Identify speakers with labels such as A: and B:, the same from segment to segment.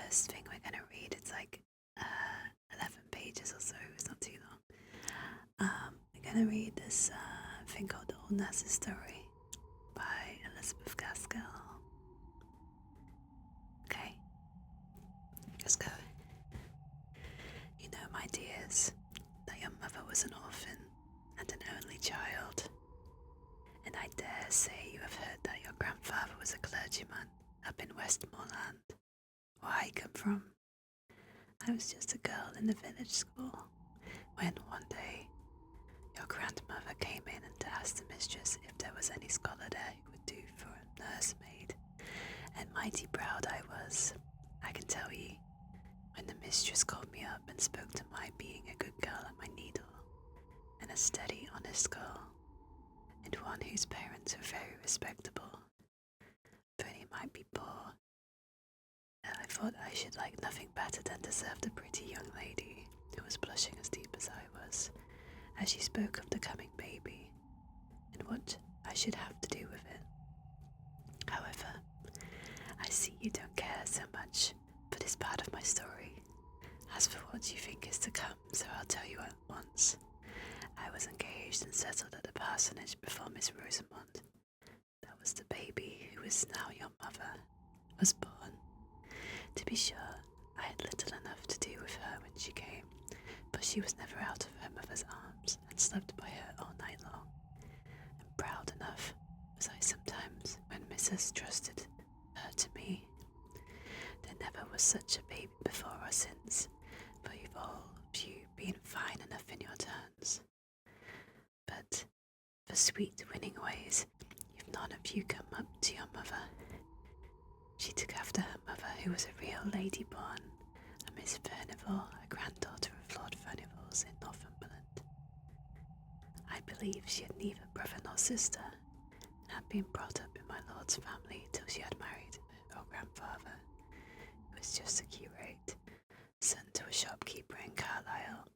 A: first thing we're going to read. It's like 11 pages or so. It's not too long. We're going to read this thing called The Old Nurse's Story by Elizabeth Gaskell. Okay, let's go. You know, my dears, that your mother was an orphan and an only child. And I dare say you have heard that your grandfather was a clergyman up in Westmoreland, where I come from. I was just a girl in the village school, when one day your grandmother came in and asked the mistress if there was any scholar there who would do for a nursemaid, and mighty proud I was, I can tell ye, when the mistress called me up and spoke to my being a good girl at my needle, and a steady, honest girl, and one whose parents were very respectable, but he might be poor, and I thought I should like nothing better than to serve the pretty young lady, who was blushing as deep as I was, as she spoke of the coming baby, and what I should have to do with it. However, I see you don't care so much for this part of my story. As for what you think is to come, so I'll tell you at once. I was engaged and settled at the parsonage before Miss Rosamond, that was the baby who is now your mother, was born. To be sure, I had little enough to do with her when she came, for she was never out of her mother's arms, and slept by her all night long. And proud enough was I sometimes when Mrs. trusted her to me. There never was such a baby before or since, for you've all of you been fine enough in your turns. But for sweet winning ways, you've none of you come up to your mother. She took after her mother, who was a real lady born, a Miss Furnivall, a granddaughter of Lord Furnivall's in Northumberland. I believe she had neither brother nor sister, and had been brought up in my lord's family till she had married her grandfather, who was just a curate, son to a shopkeeper in Carlisle,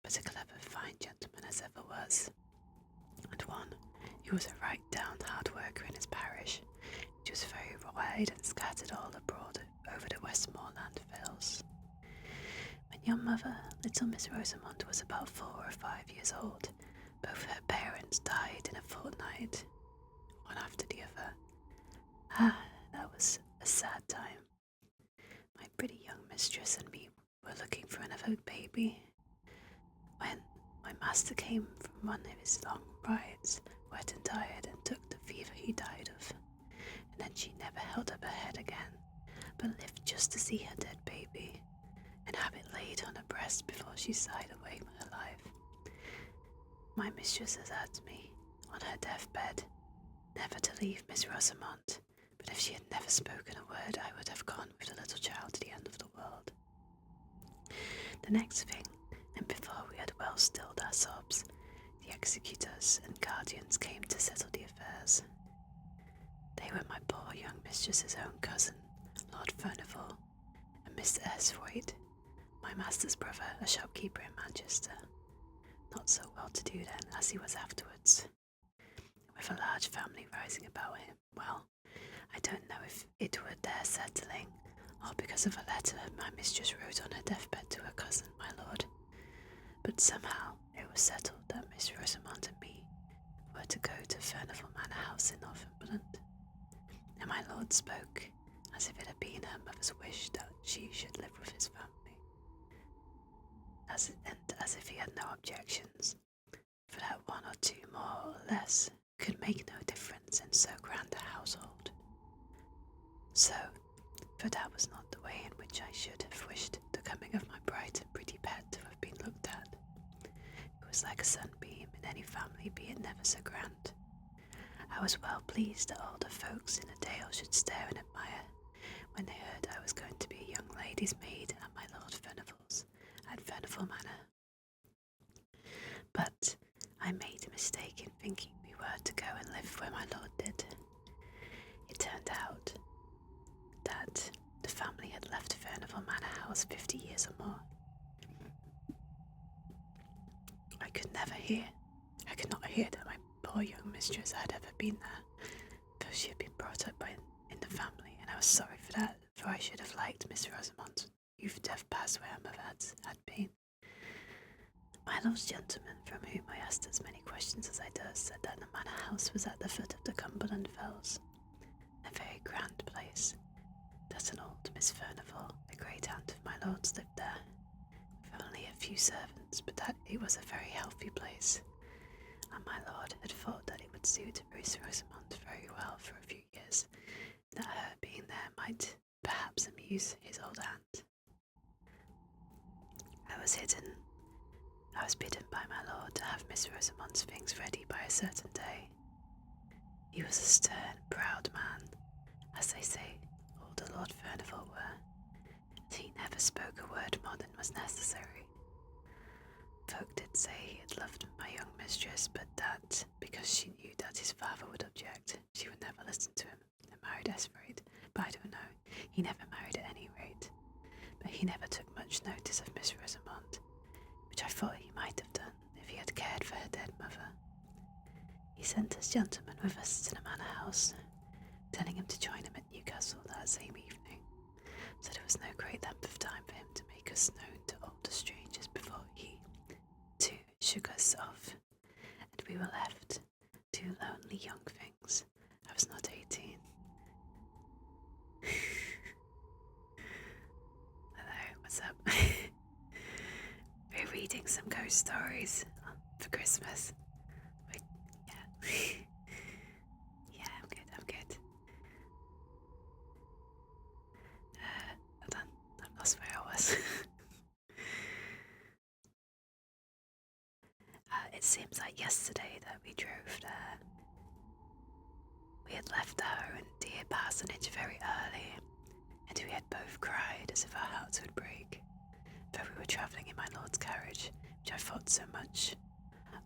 A: but a clever, fine gentleman as ever was, and one who was a right down hard worker in his parish, which was very wide and scattered all abroad over the Westmoreland vales. When your mother, little Miss Rosamond, was about 4 or 5 years old, both her parents died in a fortnight, one after the other. That was a sad time. My pretty young mistress and me were looking for another baby, when my master came from one of his long rides, wet and tired, and took the fever he died of. And then she never held up her head again, but lived just to see her dead baby, and have it laid on her breast before she sighed away her life. My mistress has asked me, on her deathbed, never to leave Miss Rosamond, but if she had never spoken a word, I would have gone with the little child to the end of the world. The next thing, and before we had well stilled our sobs, the executors and guardians came to settle the affairs. They were my poor young mistress's own cousin, Lord Furnivall, and Mr. Esthwaite, my master's brother, a shopkeeper in Manchester, not so well to do then as he was afterwards, with a large family rising about him. Well, I don't know if it were their settling, or because of a letter my mistress wrote on her deathbed to her cousin, my lord, but somehow it was settled that Miss Rosamond and me were to go to Furnivall Manor House in Northumberland, and my lord spoke as if it had been her mother's wish that she should live with his family, and as if he had no objections, for that 1 or 2 more or less could make no difference in so grand a household. So, for that was not the way in which I should have wished the coming of my bright and pretty pet to have been looked at. It was like a sunbeam in any family, be it never so grand. I was well pleased that all the folks in the dale should stare and admire, when they heard I was going to be a young lady's maid at my Lord Furnivall's, at Furnivall Manor. But I made a mistake in thinking we were to go and live where my lord did. It turned out that the family had left Furnivall Manor House 50 years or more. I could not hear that my poor young mistress had ever been there, though she had been brought up in the family, and I was sorry for that, for for I should have liked Miss Rosamond. You've deaf past where my had been. My lord's gentleman, from whom I asked as many questions as I durst, said that the manor house was at the foot of the Cumberland Fells, a very grand place, that an old Miss Furnival, a great aunt of my lord's, lived there, with only a few servants, but that it was a very healthy place, and my lord had thought that it would suit Miss Rosamond very well for a few years, that her being there might perhaps amuse his old aunt. I was bidden by my lord to have Miss Rosamond's things ready by a certain day. He was a stern, proud man, as they say all the Lord Furnival were, and he never spoke a word more than was necessary. Folk did say he had loved my young mistress, but that, because she knew that his father would object, she would never listen to him, and married Esfrade. But I don't know, he never married at any rate. But he never took much notice of Miss Rosamond, which I thought he might have done if he had cared for her dead mother. He sent his gentleman with us to the manor house, telling him to join him at Newcastle that same evening, so there was no great length of time for him to make us known to all the strangers before he, too, shook us off, and we were left, two lonely young things. I was not 18. Hello, what's up? We're reading some ghost stories for Christmas. Yeah. Yeah, I'm good. Hold on, I've lost where I was. It seems like yesterday that we drove there. We had left our own dear parsonage very early, and we had both cried as if our hearts would break, for we were travelling in my lord's carriage, which I thought so much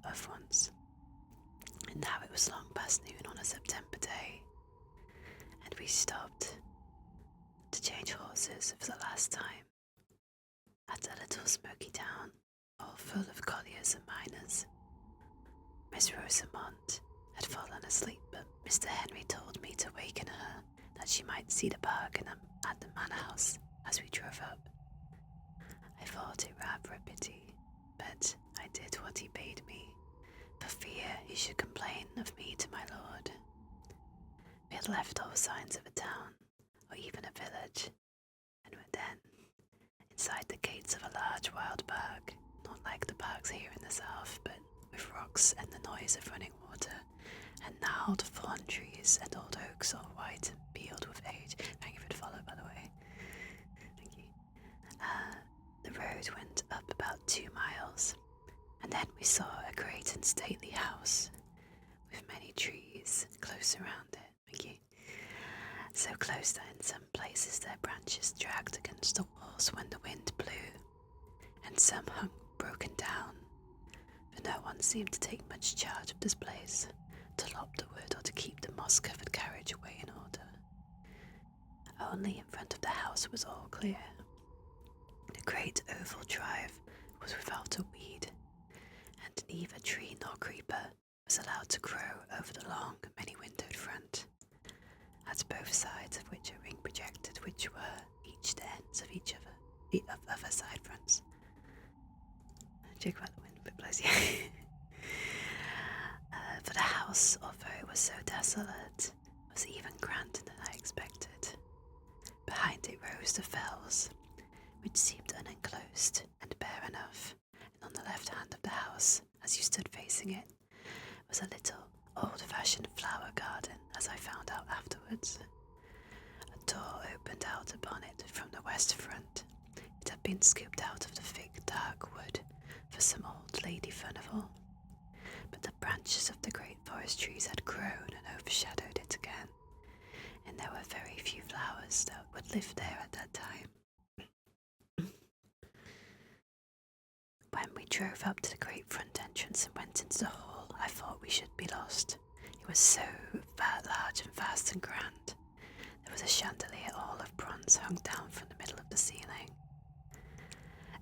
A: of once. And now it was long past noon on a September day, and we stopped to change horses for the last time at a little smoky town, all full of colliers and miners. Miss Rosamond had fallen asleep, but Mr. Henry told me to waken her, that she might see the park at the manor house as we drove up. I thought it rather a pity, but I did what he bade me, for fear he should complain of me to my lord. We had left all signs of a town, or even a village, and were then inside the gates of a large wild park, not like the parks here in the south, but with rocks and the noise of running water, and gnarled thorn trees and old oaks all white and peeled with age. Thank you for the follow, by the way. Thank you. The road went up about 2 miles, and then we saw a great and stately house, with many trees close around it. Thank you. So close that in some places their branches dragged against the walls when the wind blew, and some hung broken down, for no one seemed to take much charge of this place, to lop the wood or to keep the moss-covered carriage away in order. Only in front of the house was all clear. The great oval drive was without a weed, and neither tree nor creeper was allowed to grow over the long, many-windowed front, at both sides of which a ring projected, which were each the ends of each other side fronts. Check about the wind, but bless you. For the house, although it was so desolate, was even grander than I expected. Behind it rose the fells, which seemed unenclosed and bare enough, and on the left hand of the house, as you stood facing it, was a little old-fashioned flower garden, as I found out afterwards. A door opened out upon it from the west front. It had been scooped out of the thick, dark wood for some old Lady Furnival, but the branches of the great forest trees had grown and overshadowed it again, and there were very few flowers that would live there at that time. When we drove up to the great front entrance and went into the hall, I thought we should be lost. It was so large and vast and grand. There was a chandelier all of bronze hung down from the middle of the ceiling,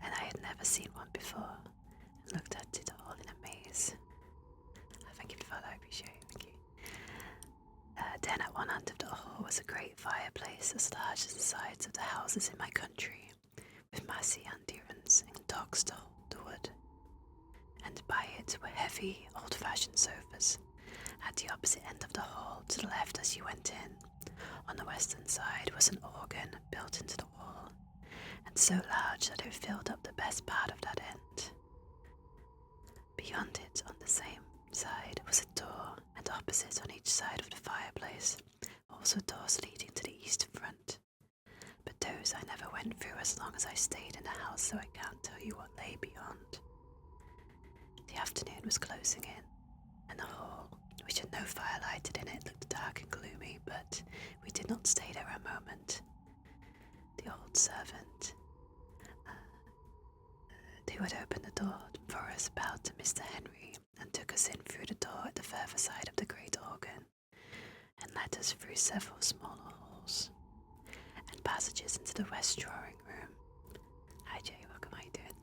A: and I had never seen one before, and looked at it all in amaze. Thank you for that, I appreciate it, thank you. Then at one end of the hall was a great fireplace as large as the sides of the houses in my country, with massy andirons and dogs to hold the wood, and by it were heavy, old-fashioned sofas. At the opposite end of the hall, to the left as you went in, on the western side, was an organ built into the wall, and so large that it filled up the best part of that end. Beyond it, on the same side, was a door, and opposite on each side of the fireplace, also doors leading to the east front. But those I never went through as long as I stayed in the house, so I can't tell you what lay beyond. The afternoon was closing in, and the hall, which had no fire lighted in it, looked dark and gloomy, but we did not stay there a moment. The old servant who had opened the door for us bowed to Mr. Henry and took us in through the door at the further side of the great organ, and led us through several smaller halls and passages into the west drawing room. Hi Jay, welcome, how you doing?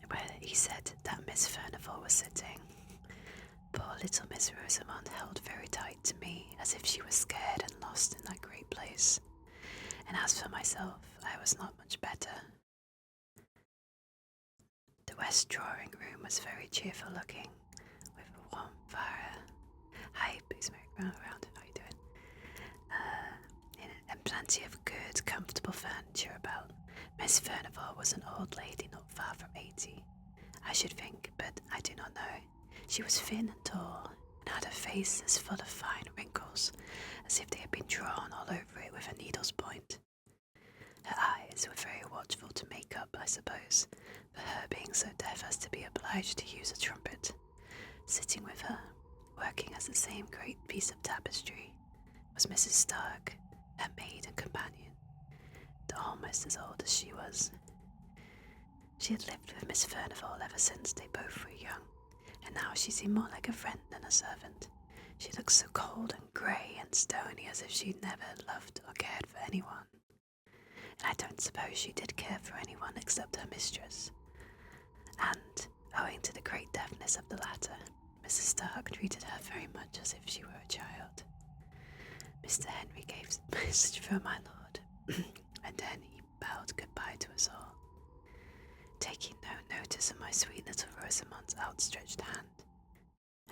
A: Where he said that Miss Furnival was sitting. Poor little Miss Rosamond held very tight to me, as if she was scared and lost in that great place, and as for myself, I was not much better. The west drawing room was very cheerful looking, with a warm fire. Hi, Boots Merry around, how you doing? And plenty of good, comfortable furniture about. Miss Furnival was an old lady not far from 80, I should think, but I do not know. She was thin and tall, and had a face as full of fine wrinkles, as if they had been drawn all over it with a needle's point. Her eyes were very watchful to make up, I suppose, for her being so deaf as to be obliged to use a trumpet. Sitting with her, working as the same great piece of tapestry, was Mrs. Stark, her maid and companion, almost as old as she was. She had lived with Miss Furnival ever since they both were young, and now she seemed more like a friend than a servant. She looked so cold and grey and stony, as if she'd never loved or cared for anyone. And I don't suppose she did care for anyone except her mistress. And, owing to the great deafness of the latter, Mrs. Stark treated her very much as if she were a child. Mr. Henry gave a message for my lord, and then he bowed goodbye to us all, taking no notice of my sweet little Rosamond's outstretched hand,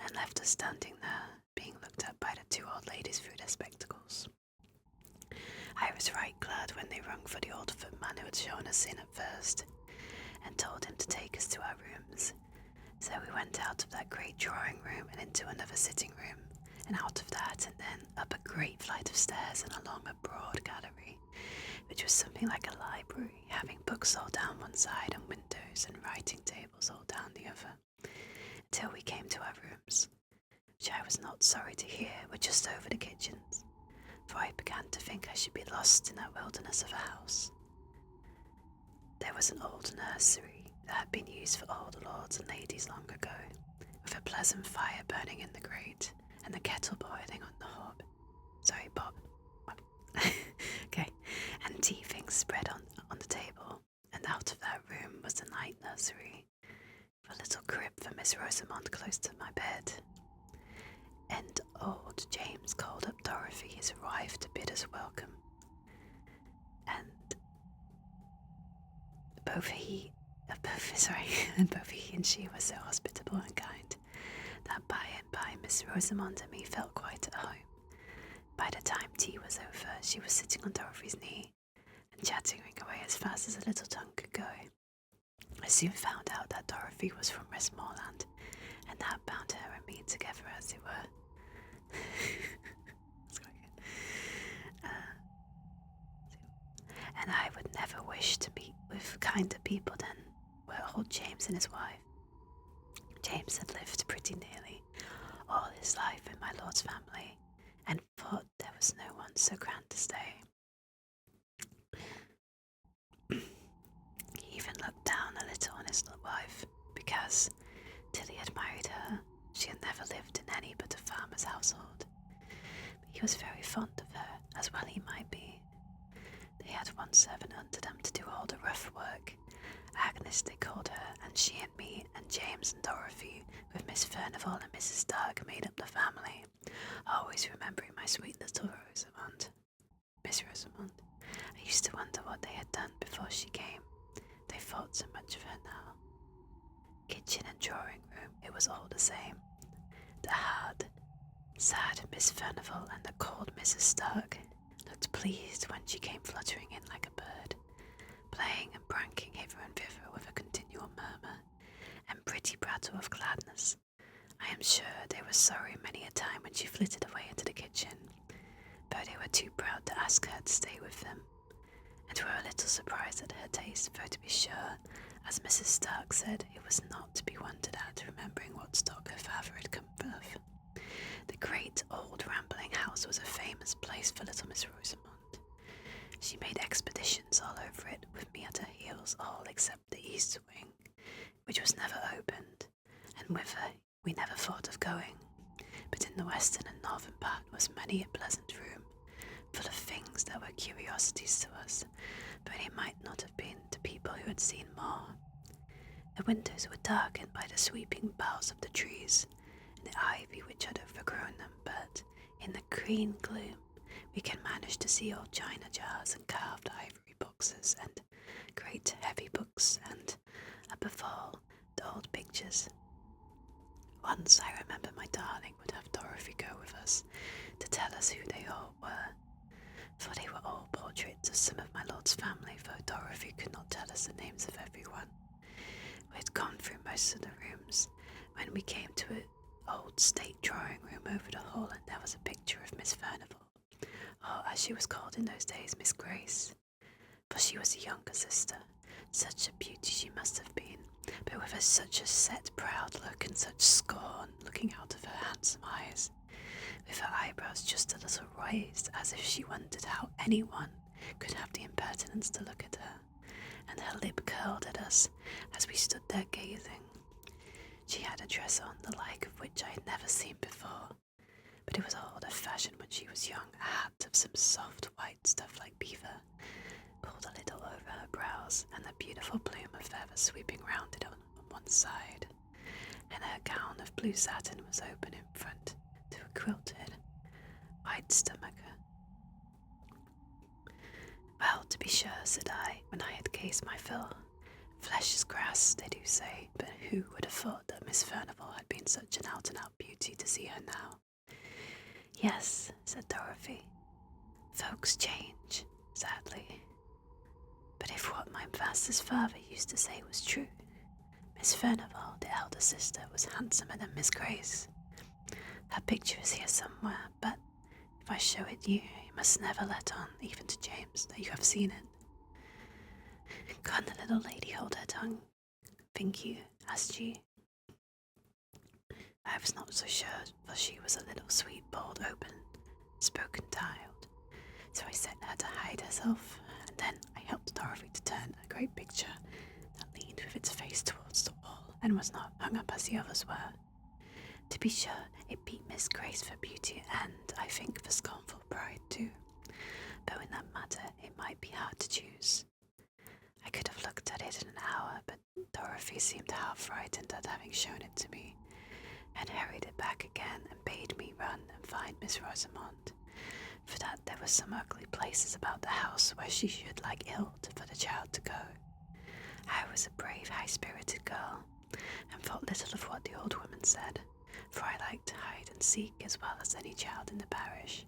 A: and left us standing there, being looked at by the two old ladies through their spectacles. I was right glad when they rung for the old footman who had shown us in at first, and told him to take us to our rooms. So we went out of that great drawing room and into another sitting room, and out of that, and then up a great flight of stairs and along a broad gallery, which was something like a library, having books all down one side and windows and writing tables all down the other, till we came to our rooms, which I was not sorry to hear were just over the kitchens, for I began to think I should be lost in that wilderness of a house. There was an old nursery that had been used for older lords and ladies long ago, with a pleasant fire burning in the grate, and the kettle boiling on the hob. Sorry, Bob. Okay. And tea things spread on the table, and out of that room was the night nursery, with a little crib for Miss Rosamond close to my bed. And old James called up Dorothy, his wife, to bid us welcome. And both he and she were so hospitable and kind that by and by Miss Rosamond and me felt quite at home. By the time tea was over, she was sitting on Dorothy's knee and chattering away as fast as a little tongue could go. I soon found out that Dorothy was from Westmoreland, and that bound her and me together, as it were. That's quite good. And I would never wish to meet with kinder people than were old James and his wife. James had lived pretty nearly all his life in my lord's family, and thought there was no one so grand to stay. He even looked down a little on his wife, because, till he had married her, she had never lived in any but a farmer's household. But he was very fond of her, as well he might be. They had one servant under them to do all the rough work. Agnes they called her, and she and me and James and Dorothy, with Miss Furnival and Mrs. Stark, made up the family, always remembering my sweet little Rosamond, Miss Rosamond. I used to wonder what they had done before she came. They thought so much of her now. Kitchen and drawing room, it was all the same. The hard, sad Miss Furnival and the cold Mrs. Stark looked pleased when she came fluttering in like a bird, playing and pranking hither and thither with a continual murmur and pretty prattle of gladness. I am sure they were sorry many a time when she flitted away into the kitchen, but they were too proud to ask her to stay with them, and were a little surprised at her taste, though to be sure, as Mrs. Stark said, it was not to be wondered at, remembering what stock her father had come of. The great old rambling house was a famous place for little Miss Rosamond. She made expeditions all over it, with me at her heels, all except the east wing, which was never opened, and whither we never thought of going. But in the western and northern part was many a pleasant room, full of things that were curiosities to us, but it might not have been to people who had seen more. The windows were darkened by the sweeping boughs of the trees, and the ivy which had overgrown them, but in the green gloom we can manage to see old china jars and carved ivory boxes and great heavy books, and, above all, the old pictures. Once I remember my darling would have Dorothy go with us to tell us who they all were, for they were all portraits of some of my lord's family, though Dorothy could not tell us the names of everyone. We had gone through most of the rooms when we came to an old state drawing room over the hall, and there was a picture of Miss Furnival, or as she was called in those days, Miss Grace, for she was a younger sister. Such a beauty she must have been, but with such a set, proud look and such scorn looking out of her handsome eyes, with her eyebrows just a little raised, as if she wondered how anyone could have the impertinence to look at her, and her lip curled at us as we stood there gazing. She had a dress on the like of which I had never seen before, but it was all the fashion when she was young, a hat of some soft white stuff like beaver, pulled a little over her brows, and a beautiful plume of feather sweeping round it on one side, and her gown of blue satin was open in front to a quilted white stomacher. Well, to be sure, said I, when I had cased my fill. Flesh is grass, they do say, but who would have thought that Miss Furnival had been such an out-and-out beauty to see her now? Yes, said Dorothy. Folks change, sadly. But if what my master's father used to say was true, Miss Furnival, the elder sister, was handsomer than Miss Grace. Her picture is here somewhere, but if I show it you must never let on, even to James, that you have seen it. Can't the little lady hold her tongue, think you? Asked she. I was not so sure, for she was a little sweet, bold, open-spoken child, so I set her to hide herself, and then I helped Dorothy to turn a great picture that leaned with its face towards the wall, and was not hung up as the others were. To be sure, it beat Miss Grace for beauty, and I think for scornful pride too, though in that matter it might be hard to choose. I could have looked at it in an hour, but Dorothy seemed half frightened at having shown it to me, and hurried it back again and bade me run and find Miss Rosamond, for that there were some ugly places about the house where she should like ill for the child to go. I was a brave, high-spirited girl, and thought little of what the old woman said, for I liked to hide and seek as well as any child in the parish,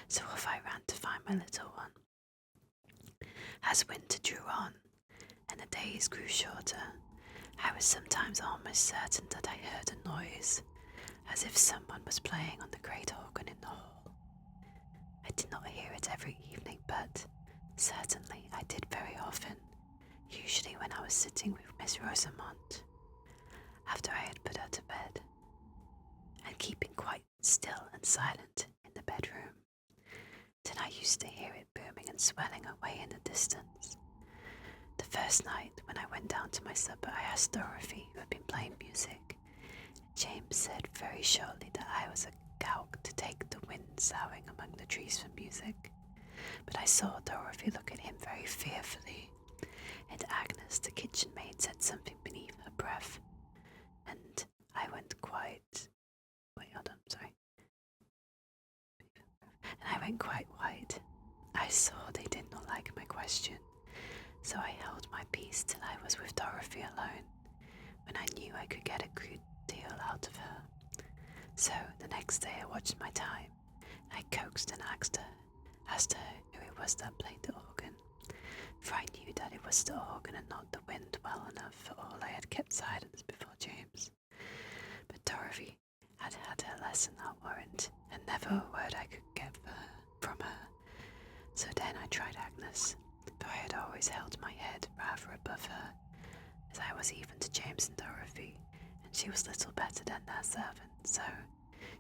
A: so off I ran to find my little one. As winter drew on, and the days grew shorter, I was sometimes almost certain that I heard a noise, as if someone was playing on the great organ in the hall. I did not hear it every evening, but certainly I did very often, usually when I was sitting with Miss Rosamond, after I had put her to bed, and keeping quite still and silent in the bedroom. Then I used to hear it booming and swelling away in the distance. The first night, when I went down to my supper, I asked Dorothy, who had been playing music. James said very shortly that I was a gowk to take the wind soughing among the trees for music. But I saw Dorothy look at him very fearfully, and Agnes, the kitchen maid, said something beneath her breath, and I went quite... Wait, hold on, sorry. went quite white. I saw they did not like my question, so I held my peace till I was with Dorothy alone, when I knew I could get a good deal out of her. So the next day I watched my time. I coaxed and asked her who it was that played the organ, for I knew that it was the organ and not the wind well enough for all I had kept silence before James. But Dorothy had had her lesson, I'll warrant, and never a word I could get from her. So then I tried Agnes, for I had always held my head rather above her, as I was even to James and Dorothy, and she was little better than their servant, so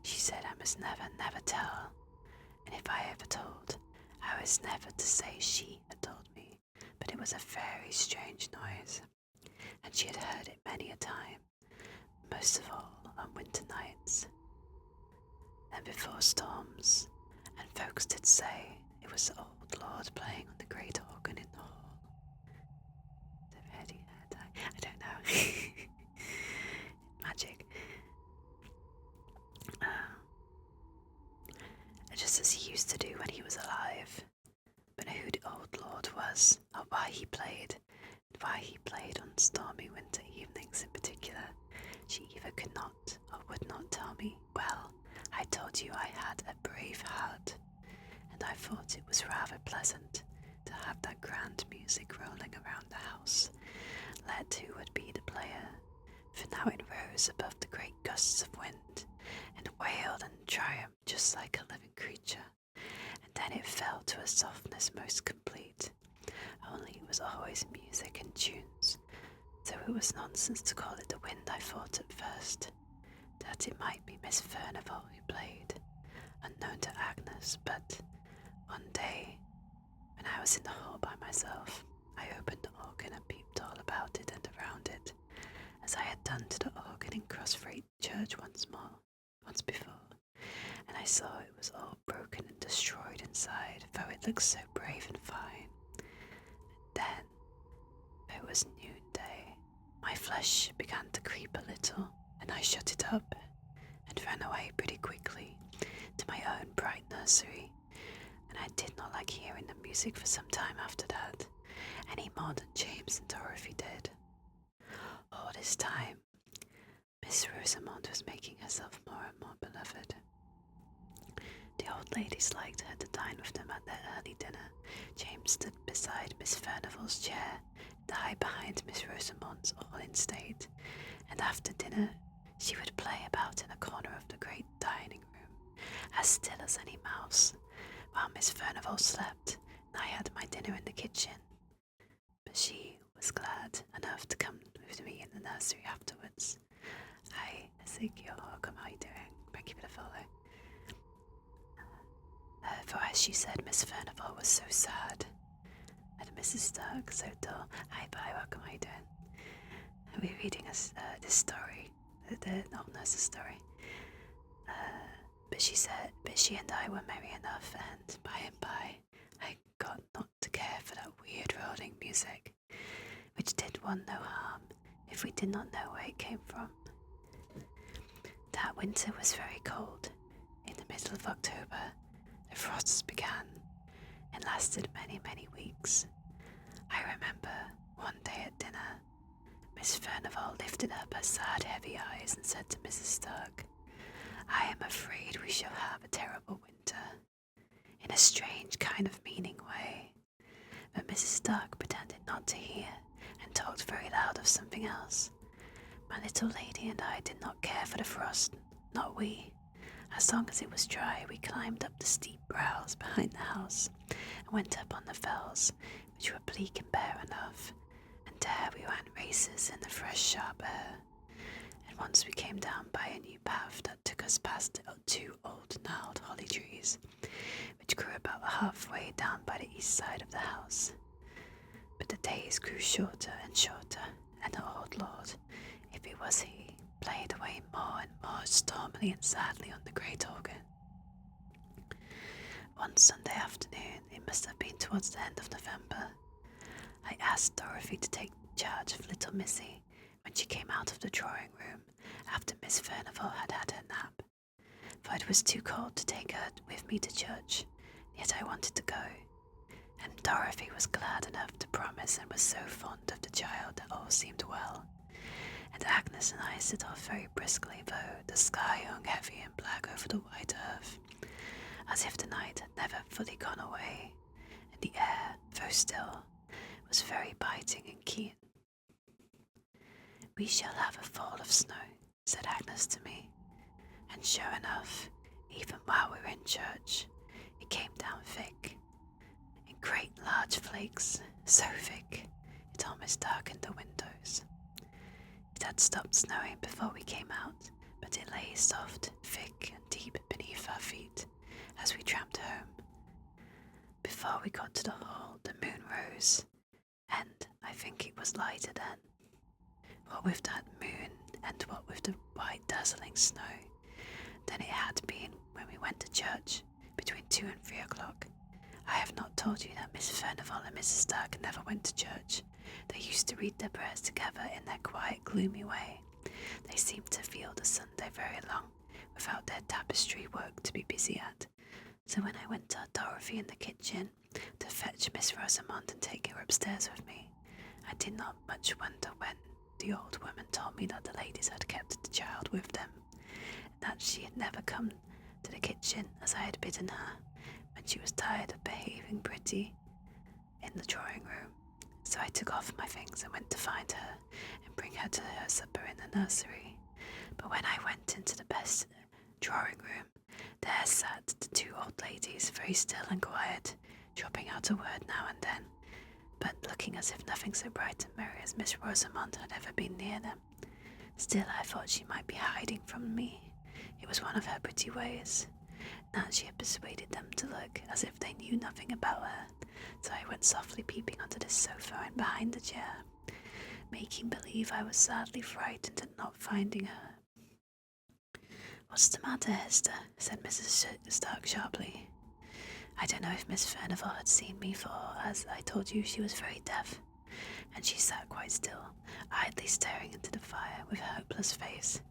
A: she said I must never, never tell, and if I ever told, I was never to say she had told me, but it was a very strange noise, and she had heard it many a time, most of all on winter nights, and before storms, and folks did say it was the old lord playing on the great organ in the hall. I don't know. Magic. Just as he used to do when he was alive. But who the old lord was, or why he played on stormy winter evenings in particular, she either could not or would not tell me. Well, I told you I had a brave heart, and I thought it was rather pleasant to have that grand music rolling around the house, let who would be the player, for now it rose above the great gusts of wind, and wailed and triumphed just like a living creature, and then it fell to a softness most complete, only it was always music and tunes, so it was nonsense to call it the wind. I thought at first that it might be Miss Furnivall who played, unknown to Agnes, but one day, when I was in the hall by myself, I opened the organ and peeped all about it and around it, as I had done to the organ in Crossfreight Church once before, and I saw it was all broken and destroyed inside, though it looked so brave and fine. And then, though it was noonday, my flesh began to creep a little, and I shut it up, and ran away pretty quickly to my own bright nursery, and I did not like hearing the music for some time after that, any more than James and Dorothy did. All this time, Miss Rosamond was making herself more and more beloved. The old ladies liked her to dine with them at their early dinner. James stood beside Miss Furnivall's chair, and I behind Miss Rosamond's, all in state, and after dinner she would play about in a corner of the great dining room, as still as any mouse, while Miss Furnivall slept, and I had my dinner in the kitchen. But she was glad enough to come with me in the nursery afterwards. Hi, Ezekiel, welcome, how are you doing? Thank you for the follow. For as she said, Miss Furnivall was so sad, and Mrs. Stark so dull. Hi, bye, welcome, how are you doing? We're reading this story, the old nurse's story. But she and I were merry enough, and by, I got not to care for that weird rolling music, which did one no harm, if we did not know where it came from. That winter was very cold. In the middle of October, the frosts began, and lasted many, many weeks. I remember one day at dinner, Miss Furnivall lifted up her sad, heavy eyes and said to Mrs. Stark, "I am afraid we shall have a terrible winter," in a strange kind of meaning way. But Mrs. Stark pretended not to hear, and talked very loud of something else. My little lady and I did not care for the frost, not we. As long as it was dry, we climbed up the steep brows behind the house, and went up on the fells, which were bleak and bare enough, and there we ran races in the fresh, sharp air. And once we came down by a new path that took us past the 2 old gnarled holly trees, which grew about halfway down by the east side of the house. But the days grew shorter and shorter, and the old lord, if it was he, played away more and more stormily and sadly on the great organ. One Sunday afternoon, it must have been towards the end of November, I asked Dorothy to take charge of little Missy when she came out of the drawing room after Miss Furnivall had had her nap, for it was too cold to take her with me to church, Yet I wanted to go, and Dorothy was glad enough to promise and was so fond of the child that all seemed well. And Agnes and I set off very briskly, though the sky hung heavy and black over the white earth, as if the night had never fully gone away, and the air, though still, was very biting and keen. "We shall have a fall of snow," said Agnes to me, and sure enough, even while we were in church, it came down thick, in great large flakes, so thick it almost darkened the windows. It had stopped snowing before we came out, but it lay soft, thick, and deep beneath our feet as we tramped home. Before we got to the hall, the moon rose, and I think it was lighter then. What with that moon, and what with the white dazzling snow, than it had been when we went to church between 2 and 3 o'clock. I have not told you that Miss Furnivall and Mrs. Stark never went to church. They used to read their prayers together in their quiet, gloomy way. They seemed to feel the Sunday very long, without their tapestry work to be busy at. So when I went to Dorothy in the kitchen to fetch Miss Rosamond and take her upstairs with me, I did not much wonder when the old woman told me that the ladies had kept the child with them, and that she had never come to the kitchen as I had bidden her, when she was tired of behaving pretty in the drawing room. So I took off my things and went to find her and bring her to her supper in the nursery. But when I went into the best drawing room, there sat the 2 old ladies, very still and quiet, dropping out a word now and then, but looking as if nothing so bright and merry as Miss Rosamond had ever been near them. Still, I thought she might be hiding from me. It was one of her pretty ways. Now she had persuaded them to look as if they knew nothing about her, so I went softly peeping under the sofa and behind the chair, making believe I was sadly frightened at not finding her. "What's the matter, Hester?" said Mrs. Stark sharply. I don't know if Miss Furnivall had seen me, for, as I told you, she was very deaf, and she sat quite still, idly staring into the fire with a hopeless face.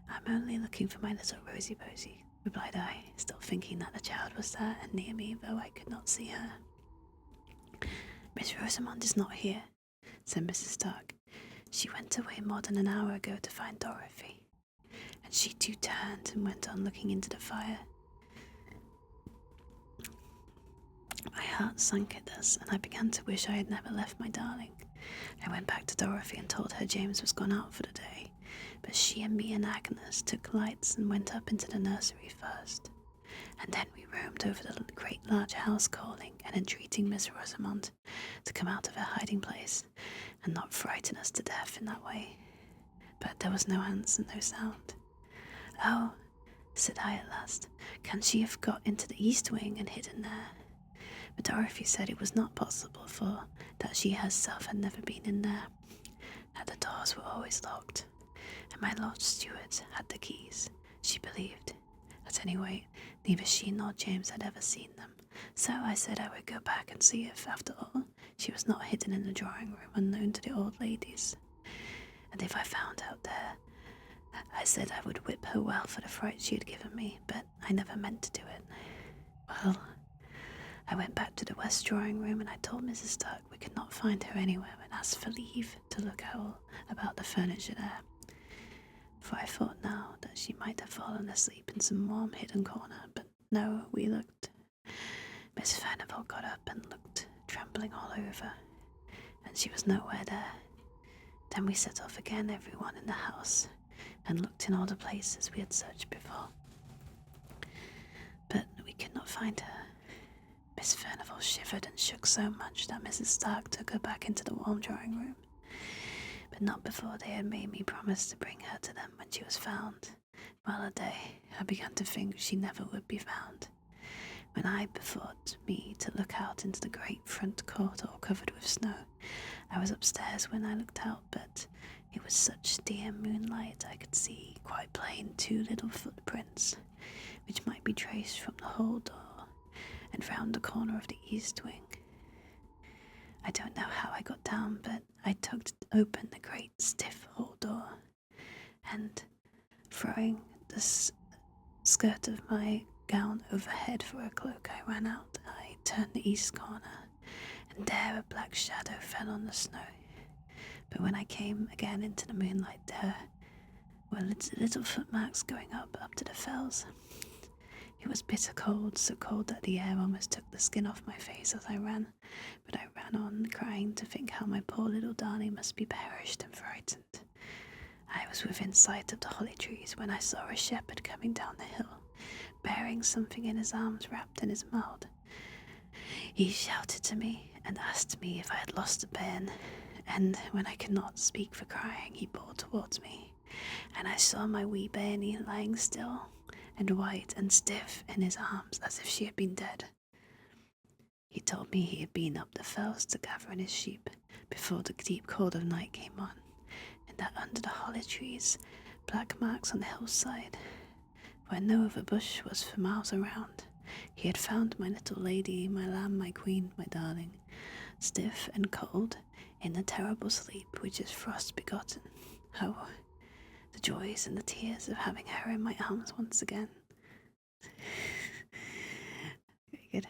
A: "I'm only looking for my little Rosy Posy," replied I, still thinking that the child was there and near me, though I could not see her. "Miss Rosamond is not here," said Mrs. Stark. "She went away more than an hour ago to find Dorothy." And she too turned and went on looking into the fire. My heart sank at this, and I began to wish I had never left my darling. I went back to Dorothy and told her James was gone out for the day, but she and me and Agnes took lights and went up into the nursery first, and then we roamed over the great large house, calling and entreating Miss Rosamond to come out of her hiding place and not frighten us to death in that way. But there was no answer, no sound. "Oh," said I at last, "can she have got into the east wing and hidden there?" But Dorothy said it was not possible, for that she herself had never been in there, that the doors were always locked, and my Lord Steward had the keys, she believed. At any rate, neither she nor James had ever seen them, so I said I would go back and see if, after all, she was not hidden in the drawing room unknown to the old ladies. And if I found out there, I said I would whip her well for the fright she had given me, but I never meant to do it. Well, I went back to the west drawing room and I told Mrs. Stark we could not find her anywhere and asked for leave to look all about the furniture there, for I thought now that she might have fallen asleep in some warm hidden corner, but no, we looked. Miss Furnivall got up and looked, trembling all over, and she was nowhere there. Then we set off again, everyone in the house, and looked in all the places we had searched before, but we could not find her. Miss Furnivall shivered and shook so much that Mrs. Stark took her back into the warm drawing room, but not before they had made me promise to bring her to them when she was found. Well a day, I began to think she never would be found. When I bethought me to look out into the great front court all covered with snow, I was upstairs when I looked out, but it was such dear moonlight I could see quite plain 2 little footprints, which might be traced from the hall door and round the corner of the east wing. I don't know how I got down, but I tugged open the great stiff hall door, and throwing the skirt of my gown overhead for a cloak, I ran out. I turned the east corner, and there a black shadow fell on the snow. But when I came again into the moonlight, there were little footmarks going up to the fells. It was bitter cold, so cold that the air almost took the skin off my face as I ran, but I ran on, crying to think how my poor little darling must be perished and frightened. I was within sight of the holly trees when I saw a shepherd coming down the hill, bearing something in his arms wrapped in his mouth. He shouted to me and asked me if I had lost a bairn, and when I could not speak for crying, he bore towards me, and I saw my wee bairnie lying still and white and stiff in his arms as if she had been dead. He told me he had been up the fells to gather in his sheep before the deep cold of night came on, and that under the holly trees, black marks on the hillside, where no other bush was for miles around, he had found my little lady, my lamb, my queen, my darling, stiff and cold, in the terrible sleep which is frost begotten. Oh, the joys and the tears of having her in my arms once again. Very good.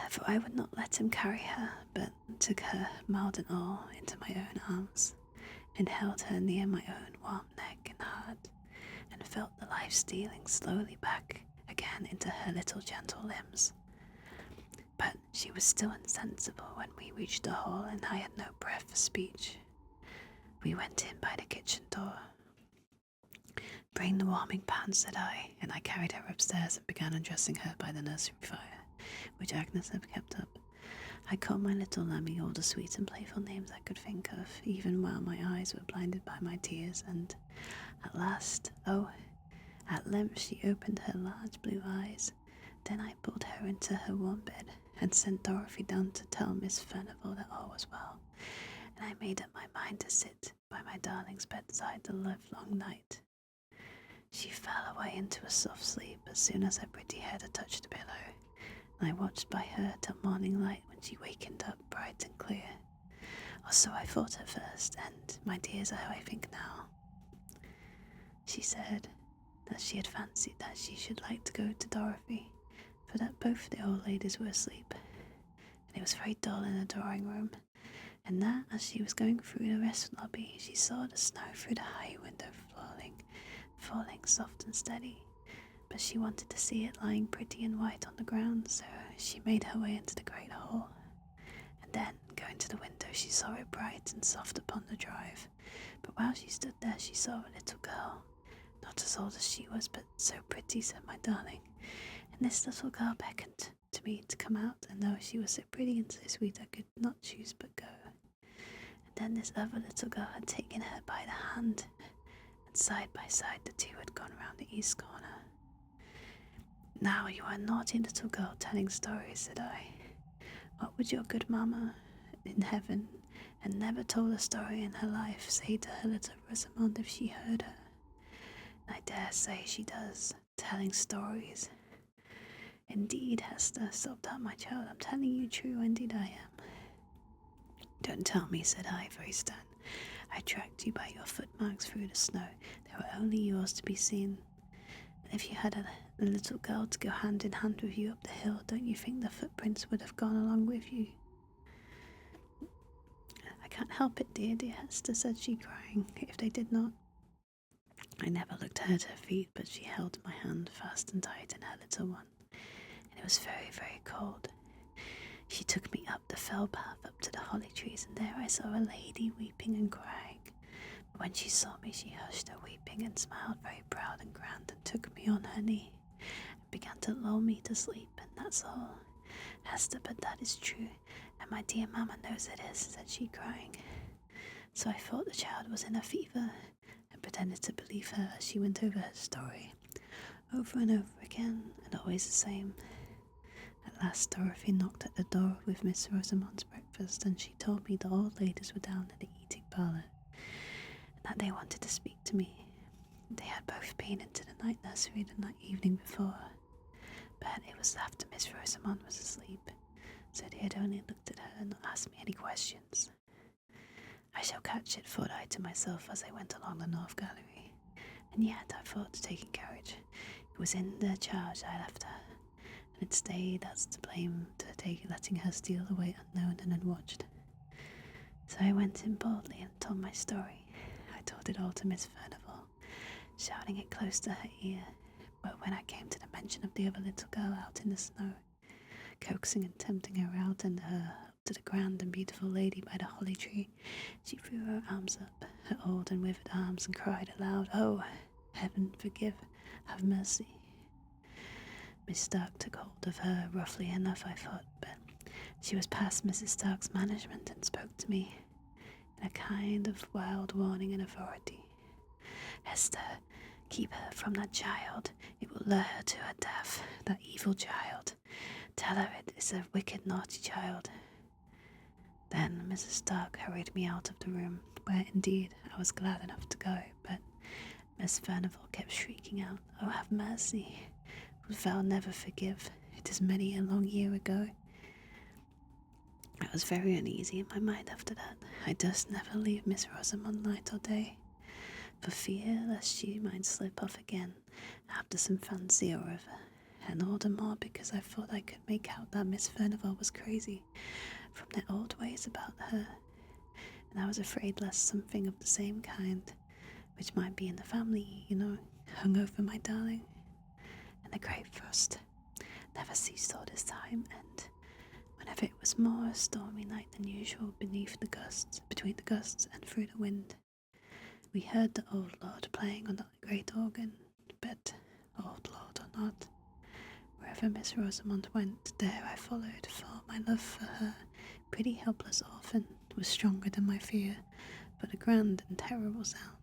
A: For I would not let him carry her, but took her, mild and all, into my own arms, and held her near my own warm neck and heart, and felt the life stealing slowly back again into her little gentle limbs. But she was still insensible when we reached the hall, and I had no breath for speech. We went in by the kitchen door. "Bring the warming pan," said I, and I carried her upstairs and began undressing her by the nursery fire, which Agnes had kept up. I called my little Lammy all the sweet and playful names I could think of, even while my eyes were blinded by my tears, and at length she opened her large blue eyes. Then I pulled her into her warm bed, and sent Dorothy down to tell Miss Furnivall that all was well, and I made up my mind to sit by my darling's bedside the livelong night. She fell away into a soft sleep as soon as her pretty head had touched the pillow, and I watched by her till morning light, when she wakened up bright and clear. Or so I thought at first, and, my dears, how I think now. She said that she had fancied that she should like to go to Dorothy, for that both the old ladies were asleep, and it was very dull in the drawing room, and that as she was going through the rest lobby, she saw the snow through the high window falling soft and steady, but she wanted to see it lying pretty and white on the ground, so she made her way into the great hall, and then, going to the window, she saw it bright and soft upon the drive. But while she stood there, she saw a little girl, not as old as she was, but so pretty, said my darling, and this little girl beckoned to me to come out, and though she was so pretty and so sweet, I could not choose but go. And then this other little girl had taken her by the hand, and side by side the two had gone round the east corner. "Now you are a naughty little girl telling stories," said I. "What would your good mamma in heaven, and never told a story in her life, say to her little Rosamond if she heard her? And I dare say she does, telling stories." "Indeed, Hester," sobbed out my child, "I'm telling you true, indeed I am." "Don't tell me," said I, very stern. "I tracked you by your footmarks through the snow. They were only yours to be seen. And if you had a little girl to go hand in hand with you up the hill, don't you think the footprints would have gone along with you?" "I can't help it, dear Hester," said she, crying, "if they did not." I never looked at her feet, but she held my hand fast and tight in her little one, and it was very, very cold. She took me up the fell path up to the holly trees, and there I saw a lady weeping and crying. But when she saw me, she hushed her weeping and smiled very proud and grand, and took me on her knee, and began to lull me to sleep, and that's all. Hester, but that is true, and my dear mamma knows it is, said she, crying. So I thought the child was in a fever, and pretended to believe her as she went over her story, over and over again, and always the same. At last Dorothy knocked at the door with Miss Rosamond's breakfast, and she told me the old ladies were down in the eating parlour, and that they wanted to speak to me. They had both been into the night nursery the night evening before, but it was after Miss Rosamond was asleep, so they had only looked at her and not asked me any questions. I shall catch it, thought I to myself as I went along the north gallery, and yet I thought, taking courage, It was in the charge I left her, and it's they that's to blame to letting her steal away unknown and unwatched. So I went in boldly and told my story. I told it all to Miss Furnival, shouting it close to her ear. But when I came to the mention of the other little girl out in the snow, coaxing and tempting her out and her up to the grand and beautiful lady by the holly tree, she threw her arms up, her old and withered arms, and cried aloud, "Oh, heaven forgive, have mercy." Miss Stark took hold of her roughly enough, I thought, but she was past Mrs. Stark's management and spoke to me in a kind of wild warning and authority. "Hester, keep her from that child. It will lure her to her death, that evil child. Tell her it is a wicked, naughty child." Then Mrs. Stark hurried me out of the room, where indeed I was glad enough to go, but Miss Furnival kept shrieking out, "Oh, have mercy. Wilt thou never forgive? It is many a long year ago." I was very uneasy in my mind after that. I durst never leave Miss Rosamond night or day, for fear lest she might slip off again after some fancy or other, and all the more because I thought I could make out that Miss Furnival was crazy from their old ways about her, and I was afraid lest something of the same kind, which might be in the family, hung over my darling. And the great frost never ceased all this time, and whenever it was more a stormy night than usual between the gusts and through the wind, we heard the old lord playing on the great organ. But, old lord or not, wherever Miss Rosamond went, there I followed, for my love for her pretty helpless orphan was stronger than my fear for the grand and terrible sound.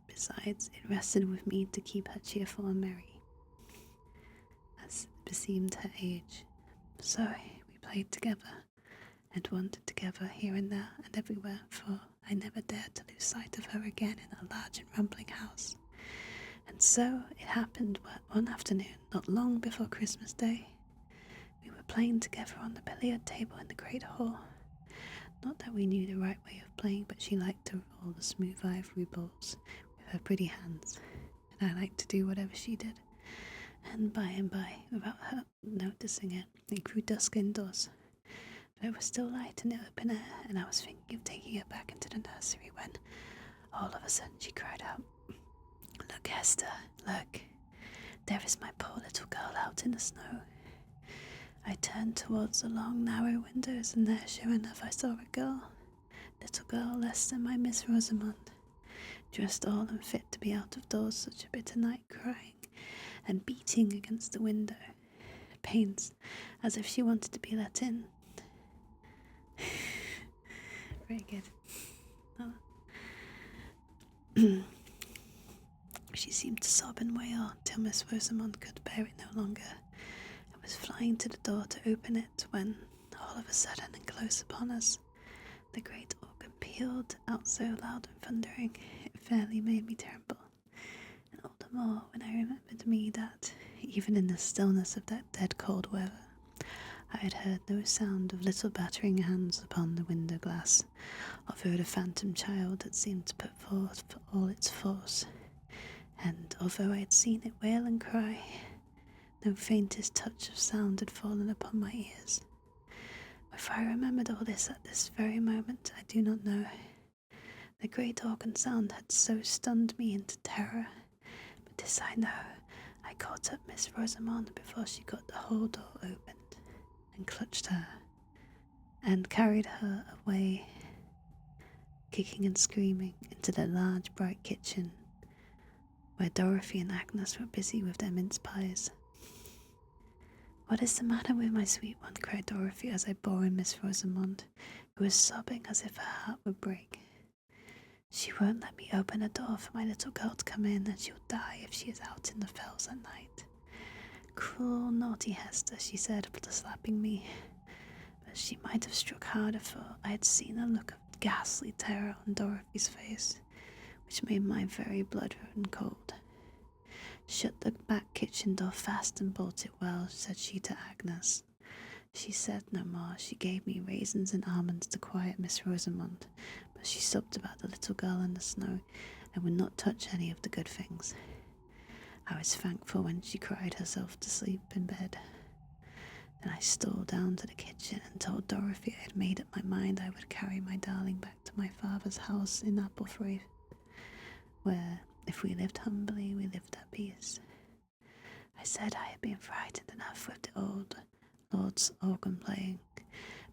A: Besides, it rested with me to keep her cheerful and merry, as beseemed her age. So we played together, and wandered together here and there and everywhere, for I never dared to lose sight of her again in that large and rambling house. And so it happened one afternoon, not long before Christmas Day, we were playing together on the billiard table in the great hall. Not that we knew the right way of playing, but she liked to roll the smooth ivory balls with her pretty hands, and I liked to do whatever she did. And by, without her noticing it, grew dusk indoors. But it was still light in the open air, and I was thinking of taking her back into the nursery when, all of a sudden, she cried out, "Look, Hester, look! There is my poor little girl out in the snow." I turned towards the long, narrow windows, and there, sure enough, I saw a little girl less than my Miss Rosamond, dressed all unfit to be out of doors such a bitter night, crying and beating against the window panes as if she wanted to be let in. Very good. Oh. She seemed to sob and wail till Miss Rosamond could bear it no longer, and was flying to the door to open it when, all of a sudden and close upon us, the great organ pealed out so loud and thundering it fairly made me tremble, and all the more when I remembered me that, even in the stillness of that dead cold weather, I had heard no sound of little battering hands upon the window glass, although the phantom child had seemed to put forth for all its force, and although I had seen it wail and cry, no faintest touch of sound had fallen upon my ears. Whether I remembered all this at this very moment, I do not know. The great organ sound had so stunned me into terror, but this I know, I caught up Miss Rosamond before she got the hall door opened, and clutched her, and carried her away, kicking and screaming, into the large bright kitchen, where Dorothy and Agnes were busy with their mince pies. "What is the matter with my sweet one?" cried Dorothy as I bore in Miss Rosamond, who was sobbing as if her heart would break. "She won't let me open a door for my little girl to come in, and she'll die if she is out in the fells at night. Cruel, naughty Hester," she said, slapping me, but she might have struck harder, for I had seen a look of ghastly terror on Dorothy's face, which made my very blood run cold. "Shut the back kitchen door fast and bolt it well," said she to Agnes. She said no more. She gave me raisins and almonds to quiet Miss Rosamond, but she sobbed about the little girl in the snow, and would not touch any of the good things. I was thankful when she cried herself to sleep in bed. Then I stole down to the kitchen and told Dorothy I had made up my mind I would carry my darling back to my father's house in Applethwaite, where, if we lived humbly, we lived at peace. I said I had been frightened enough with the old Lord's organ playing,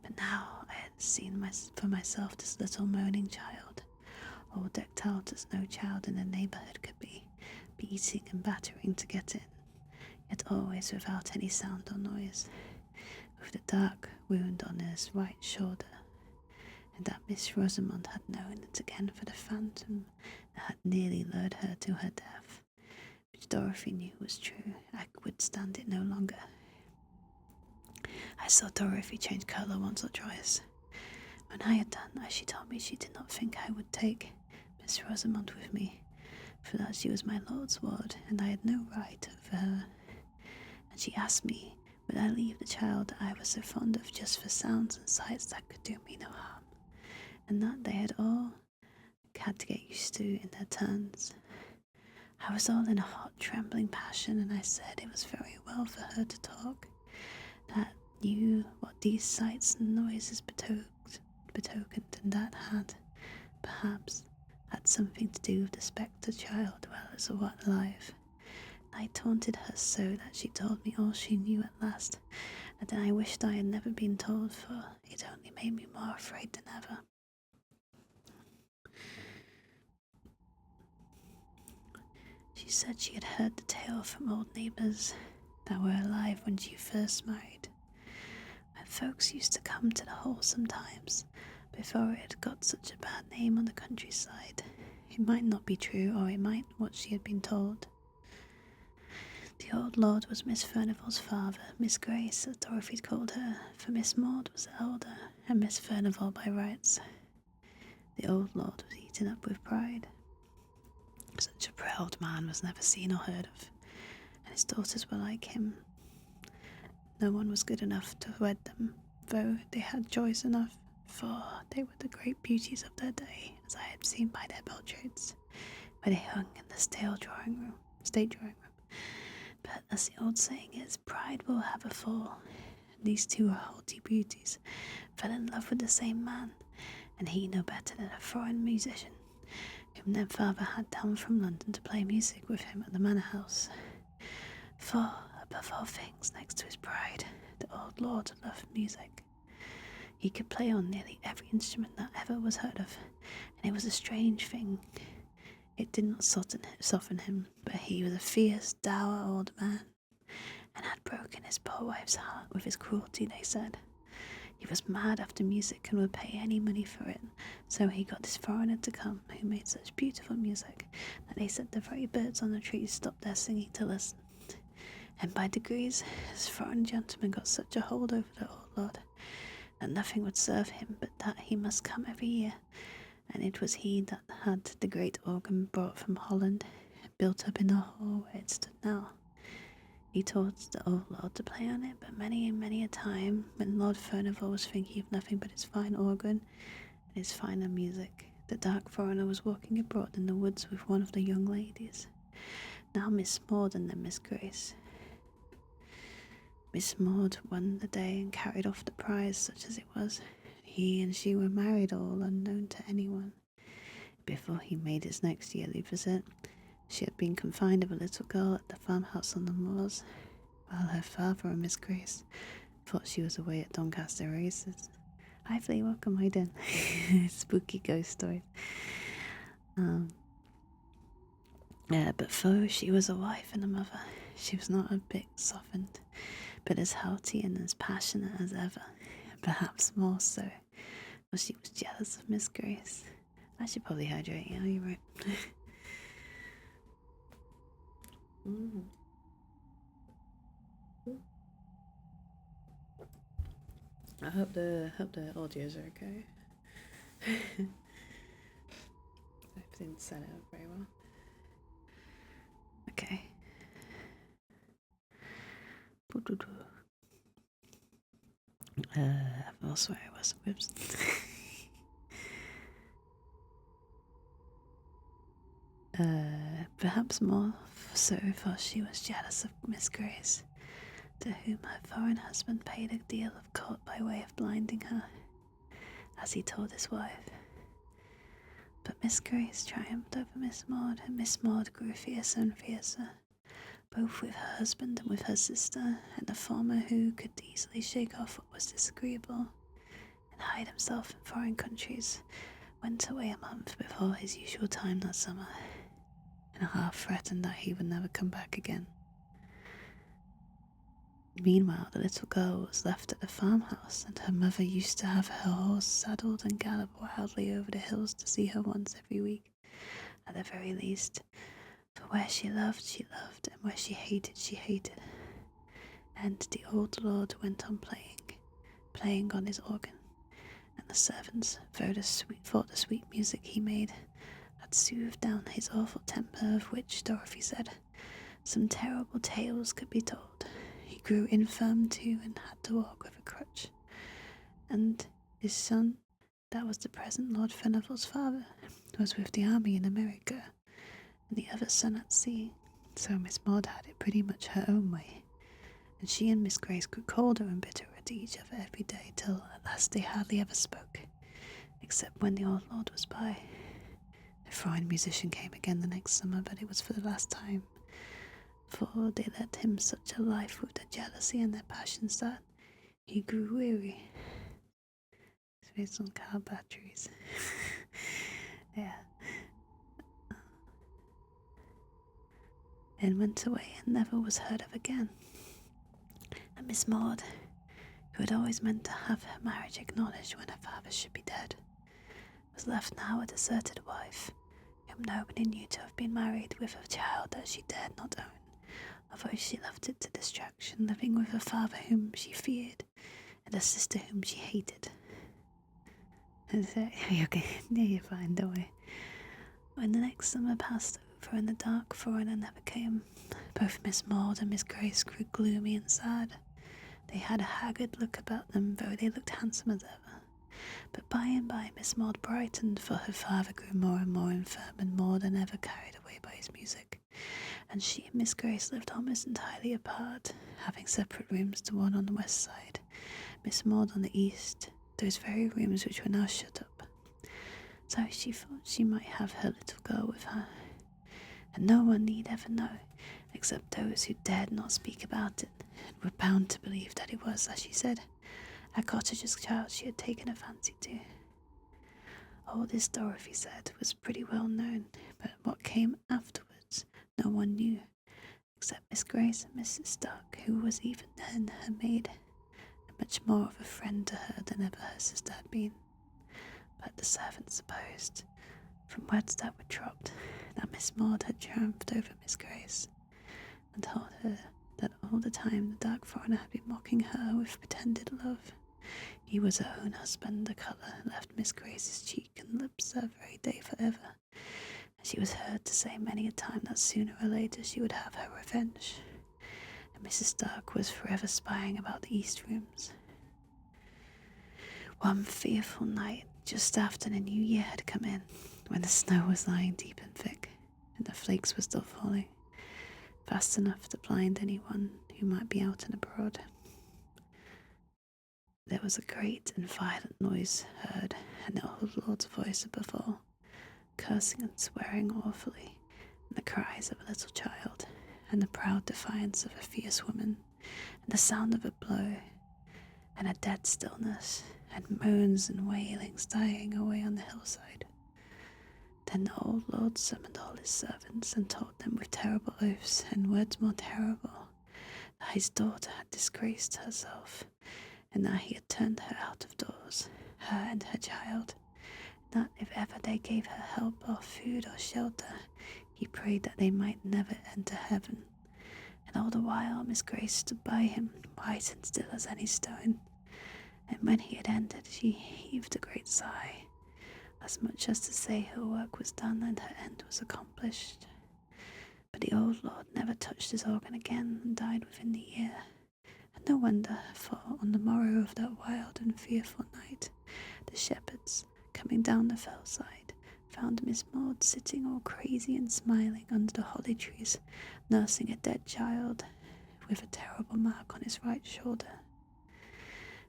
A: but now I had seen for myself this little moaning child, all decked out as no child in the neighbourhood could be, beating and battering to get in, yet always without any sound or noise, with the dark wound on his right shoulder, and that Miss Rosamond had known it again for the phantom that had nearly lured her to her death, which Dorothy knew was true. I could stand it no longer. I saw Dorothy change colour once or twice. When I had done, she told me she did not think I would take Miss Rosamond with me, for that she was my lord's ward, and I had no right over her. And she asked me, would I leave the child I was so fond of just for sounds and sights that could do me no harm, and that they had all had to get used to in their turns. I was all in a hot, trembling passion, and I said it was very well for her to talk, that knew what these sights and noises betokened, and that had, perhaps, had something to do with the spectre child well as what alive. I taunted her so that she told me all she knew at last, and then I wished I had never been told, for it only made me more afraid than ever. She said she had heard the tale from old neighbours that were alive when she first married, when folks used to come to the hall sometimes, before it had got such a bad name on the countryside. It might not be true, or it might what she had been told. The old lord was Miss Furnival's father, Miss Grace, as Dorothy called her, for Miss Maud was the elder, and Miss Furnival by rights. The old lord was eaten up with pride. Such a proud man was never seen or heard of, and his daughters were like him. No one was good enough to wed them, though they had choice enough, for they were the great beauties of their day, as I had seen by their portraits, where they hung in the state drawing room. But as the old saying is, pride will have a fall. These two haughty beauties fell in love with the same man, and he no better than a foreign musician, whom their father had down from London to play music with him at the manor house. For, above all things, next to his pride, the old lord loved music. He could play on nearly every instrument that ever was heard of, and it was a strange thing. It did not soften him, but he was a fierce, dour old man, and had broken his poor wife's heart with his cruelty, they said. He was mad after music and would pay any money for it, so he got this foreigner to come, who made such beautiful music that they said the very birds on the trees stopped their singing to listen. And by degrees, this foreign gentleman got such a hold over the old lord that nothing would serve him but that he must come every year, and it was he that had the great organ brought from Holland, built up in the hall where it stood now. He taught the old lord to play on it, but many and many a time, when Lord Furnival was thinking of nothing but his fine organ and his finer music, the dark foreigner was walking abroad in the woods with one of the young ladies, now Miss Maud and then Miss Grace. Miss Maud won the day and carried off the prize, such as it was. He and she were married, all unknown to anyone. Before he made his next yearly visit, she had been confined of a little girl at the farmhouse on the moors, while her father and Miss Grace thought she was away at Doncaster races. Hi Flea, welcome, how you doing? Spooky ghost stories. But though she was a wife and a mother, she was not a bit softened, but as hearty and as passionate as ever, perhaps more so, for she was jealous of Miss Grace. I should probably hydrate, yeah, you're right. I hope the audios are okay. Everything's set out very well. Okay. I've lost where I was. Whoops. Perhaps more for she was jealous of Miss Grace, to whom her foreign husband paid a deal of court by way of blinding her, as he told his wife. But Miss Grace triumphed over Miss Maud, and Miss Maud grew fiercer and fiercer, both with her husband and with her sister, and the former, who could easily shake off what was disagreeable and hide himself in foreign countries, went away a month before his usual time that summer, and half threatened that he would never come back again. Meanwhile, the little girl was left at the farmhouse, and her mother used to have her horse saddled and gallop wildly over the hills to see her once every week, at the very least. For where she loved, and where she hated. And the old lord went on playing on his organ, and the servants, thought the sweet music he made had soothed down his awful temper, of which, Dorothy said, some terrible tales could be told. He grew infirm too, and had to walk with a crutch. And his son, that was the present Lord Furnival's father, was with the army in America, and the other son at sea. So Miss Maud had it pretty much her own way, and she and Miss Grace grew colder and bitterer to each other every day, till at last they hardly ever spoke, except when the old lord was by. The foreign musician came again the next summer, but it was for the last time, for they led him such a life with their jealousy and their passions that he grew weary. It's based on car batteries. Yeah. And went away and never was heard of again. And Miss Maud, who had always meant to have her marriage acknowledged when her father should be dead, was left now a deserted wife, whom nobody knew to have been married, with a child that she dared not own, although she loved it to distraction, living with a father whom she feared, and a sister whom she hated. And so, okay, you're fine, don't worry. When the next summer passed over and the dark foreigner never came, both Miss Maud and Miss Grace grew gloomy and sad. They had a haggard look about them, though they looked handsome as ever. But by and by Miss Maud brightened, for her father grew more and more infirm, and more than ever carried away by his music, and she and Miss Grace lived almost entirely apart, having separate rooms, the one on the west side, Miss Maud on the east, those very rooms which were now shut up. So she thought she might have her little girl with her, and no one need ever know, except those who dared not speak about it, and were bound to believe that it was, as she said, a cottager's child she had taken a fancy to. All this, Dorothy said, was pretty well known, but what came afterwards no one knew, except Miss Grace and Mrs. Stark, who was even then her maid, and much more of a friend to her than ever her sister had been. But the servants supposed, from words that were dropped, that Miss Maud had triumphed over Miss Grace, and told her that all the time the dark foreigner had been mocking her with pretended love. He was her own husband. The colour left Miss Grace's cheek and lips that very day forever, and she was heard to say many a time that sooner or later she would have her revenge. And Mrs. Stark was forever spying about the east rooms. One fearful night, just after the new year had come in, when the snow was lying deep and thick, and the flakes were still falling, fast enough to blind anyone who might be out and abroad, there was a great and violent noise heard, and the old lord's voice above all, cursing and swearing awfully, and the cries of a little child, and the proud defiance of a fierce woman, and the sound of a blow, and a dead stillness, and moans and wailings dying away on the hillside. Then the old lord summoned all his servants, and told them with terrible oaths, and words more terrible, that his daughter had disgraced herself, and that he had turned her out of doors, her and her child, and that if ever they gave her help or food or shelter, he prayed that they might never enter heaven. And all the while Miss Grace stood by him, white and still as any stone, and when he had ended she heaved a great sigh, as much as to say her work was done and her end was accomplished. But the old lord never touched his organ again, and died within the year. And no wonder, for on the morrow of that wild and fearful night, the shepherds, coming down the fell side, found Miss Maud sitting all crazy and smiling under the holly trees, nursing a dead child, with a terrible mark on his right shoulder.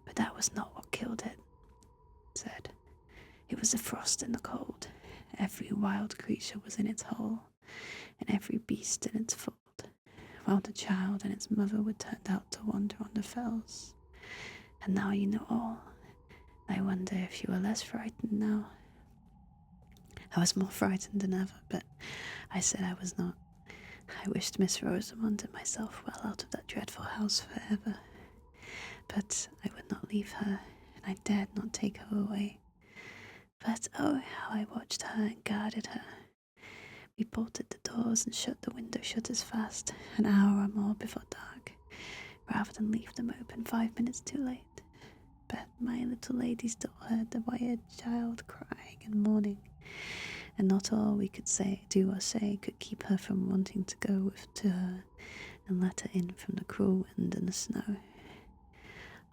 A: But that was not what killed it, said. It was the frost and the cold. Every wild creature was in its hole, and every beast in its fold, while the child and its mother were turned out to wander on the fells. And now you know all. I wonder if you are less frightened now. I was more frightened than ever, but I said I was not. I wished Miss Rosamond and myself well out of that dreadful house forever. But I would not leave her, and I dared not take her away. But oh, how I watched her and guarded her. We bolted the doors and shut the window shutters fast, an hour or more before dark, rather than leave them open 5 minutes too late. But my little lady still heard the wired child crying and mourning, and not all we could do or say could keep her from wanting to go to her and let her in from the cruel wind and the snow.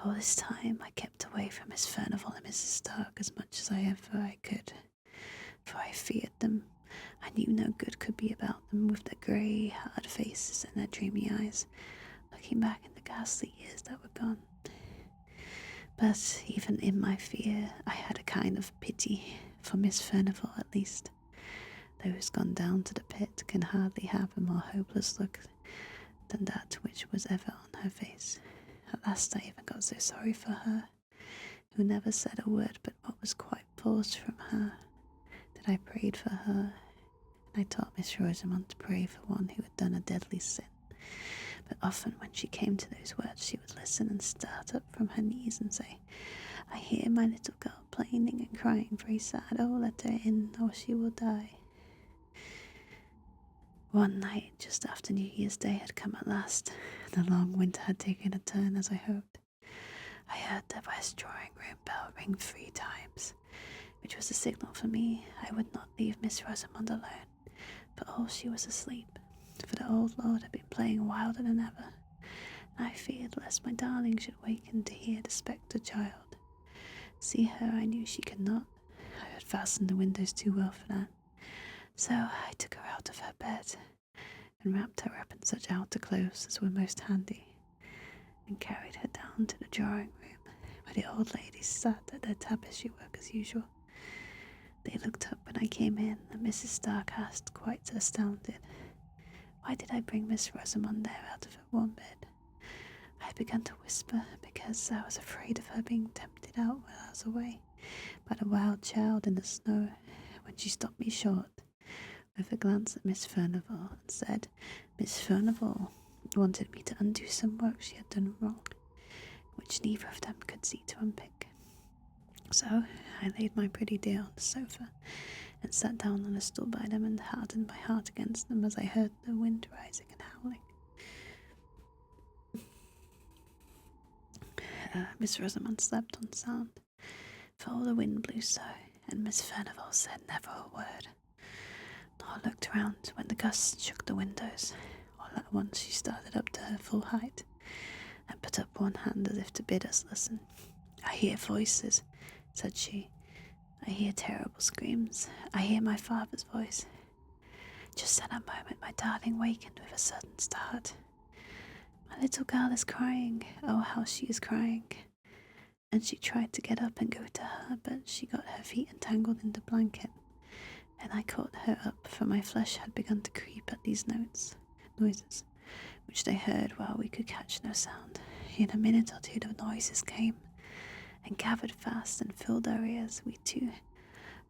A: All this time I kept away from Miss Furnivall and Mrs. Stark as much as I could, for I feared them. I knew no good could be about them, with their grey, hard faces and their dreamy eyes, looking back in the ghastly years that were gone. But even in my fear I had a kind of pity for Miss Furnivall at least. Those gone down to the pit can hardly have a more hopeless look than that which was ever on her face. At last I even got so sorry for her, who never said a word but what was quite forced from her, that I prayed for her, and I taught Miss Rosamond to pray for one who had done a deadly sin. But often when she came to those words she would listen and start up from her knees and say, "I hear my little girl plaining and crying very sad. Oh, let her in, or she will die." One night, just after New Year's Day had come at last, and the long winter had taken a turn as I hoped, I heard the west drawing-room bell ring 3 times, which was a signal for me I would not leave Miss Rosamond alone, but all she was asleep, for the old lord had been playing wilder than ever, and I feared lest my darling should waken to hear the spectre child. See her I knew she could not. I had fastened the windows too well for that. So I took her out of her bed and wrapped her up in such outer clothes as were most handy, and carried her down to the drawing-room, where the old ladies sat at their tapestry work as usual. They looked up when I came in, and Mrs. Stark asked, quite astounded, why did I bring Miss Rosamond there out of her warm bed? I had begun to whisper, because I was afraid of her being tempted out while I was away by the wild child in the snow, when she stopped me short, with a glance at Miss Furnivall, and said Miss Furnivall wanted me to undo some work she had done wrong, which neither of them could see to unpick. So I laid my pretty dear on the sofa, and sat down on a stool by them, and hardened my heart against them as I heard the wind rising and howling. Miss Rosamond slept on sound, for all the wind blew so, and Miss Furnivall said never a word, nor looked round when the gusts shook the windows. All at once she started up to her full height, and put up one hand as if to bid us listen. "I hear voices," said she. "I hear terrible screams. I hear my father's voice." Just at that moment my darling wakened with a sudden start. "My little girl is crying. Oh, how she is crying." And she tried to get up and go to her, but she got her feet entangled in the blanket, and I caught her up, for my flesh had begun to creep at these noises, which they heard while we could catch no sound. In a minute or two the noises came, and gathered fast and filled our ears. We too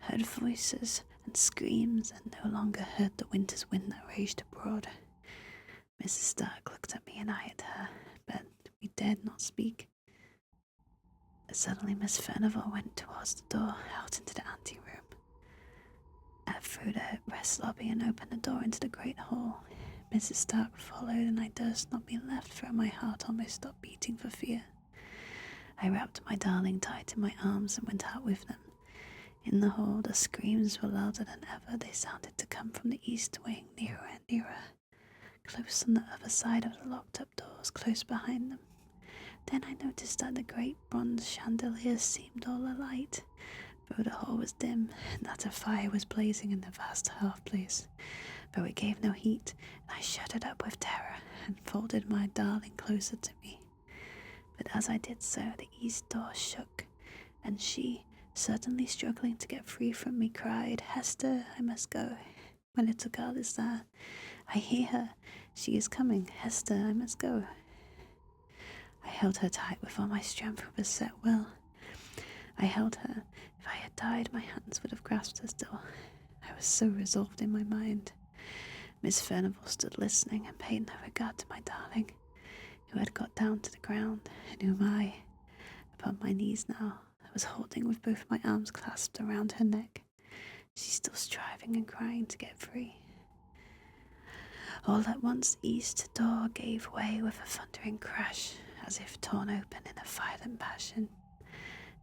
A: heard voices and screams, and no longer heard the winter's wind that raged abroad. Mrs. Stark looked at me and I at her, but we dared not speak. Suddenly Miss Furnivall went towards the door, out into the ante-room, through the rest lobby, and opened the door into the great hall. Mrs. Stark followed, and I durst not be left, for my heart almost stopped beating for fear. I wrapped my darling tight in my arms and went out with them. In the hall the screams were louder than ever. They sounded to come from the east wing, nearer and nearer, close on the other side of the locked-up doors, close behind them. Then I noticed that the great bronze chandeliers seemed all alight, though the hall was dim, and that a fire was blazing in the vast hearth-place, though it gave no heat, and I shuddered up with terror, and folded my darling closer to me. But as I did so, the east door shook, and she, certainly struggling to get free from me, cried, "Hester, I must go. My little girl is there. I hear her. She is coming. Hester, I must go." I held her tight with all my strength with a set will. I held her. If I had died, my hands would have grasped her still. I was so resolved in my mind. Miss Furnivall stood listening and paid no regard to my darling, who had got down to the ground, and whom I, upon my knees now, was holding with both my arms clasped around her neck, she still striving and crying to get free. All at once the east door gave way with a thundering crash, as if torn open in a violent passion,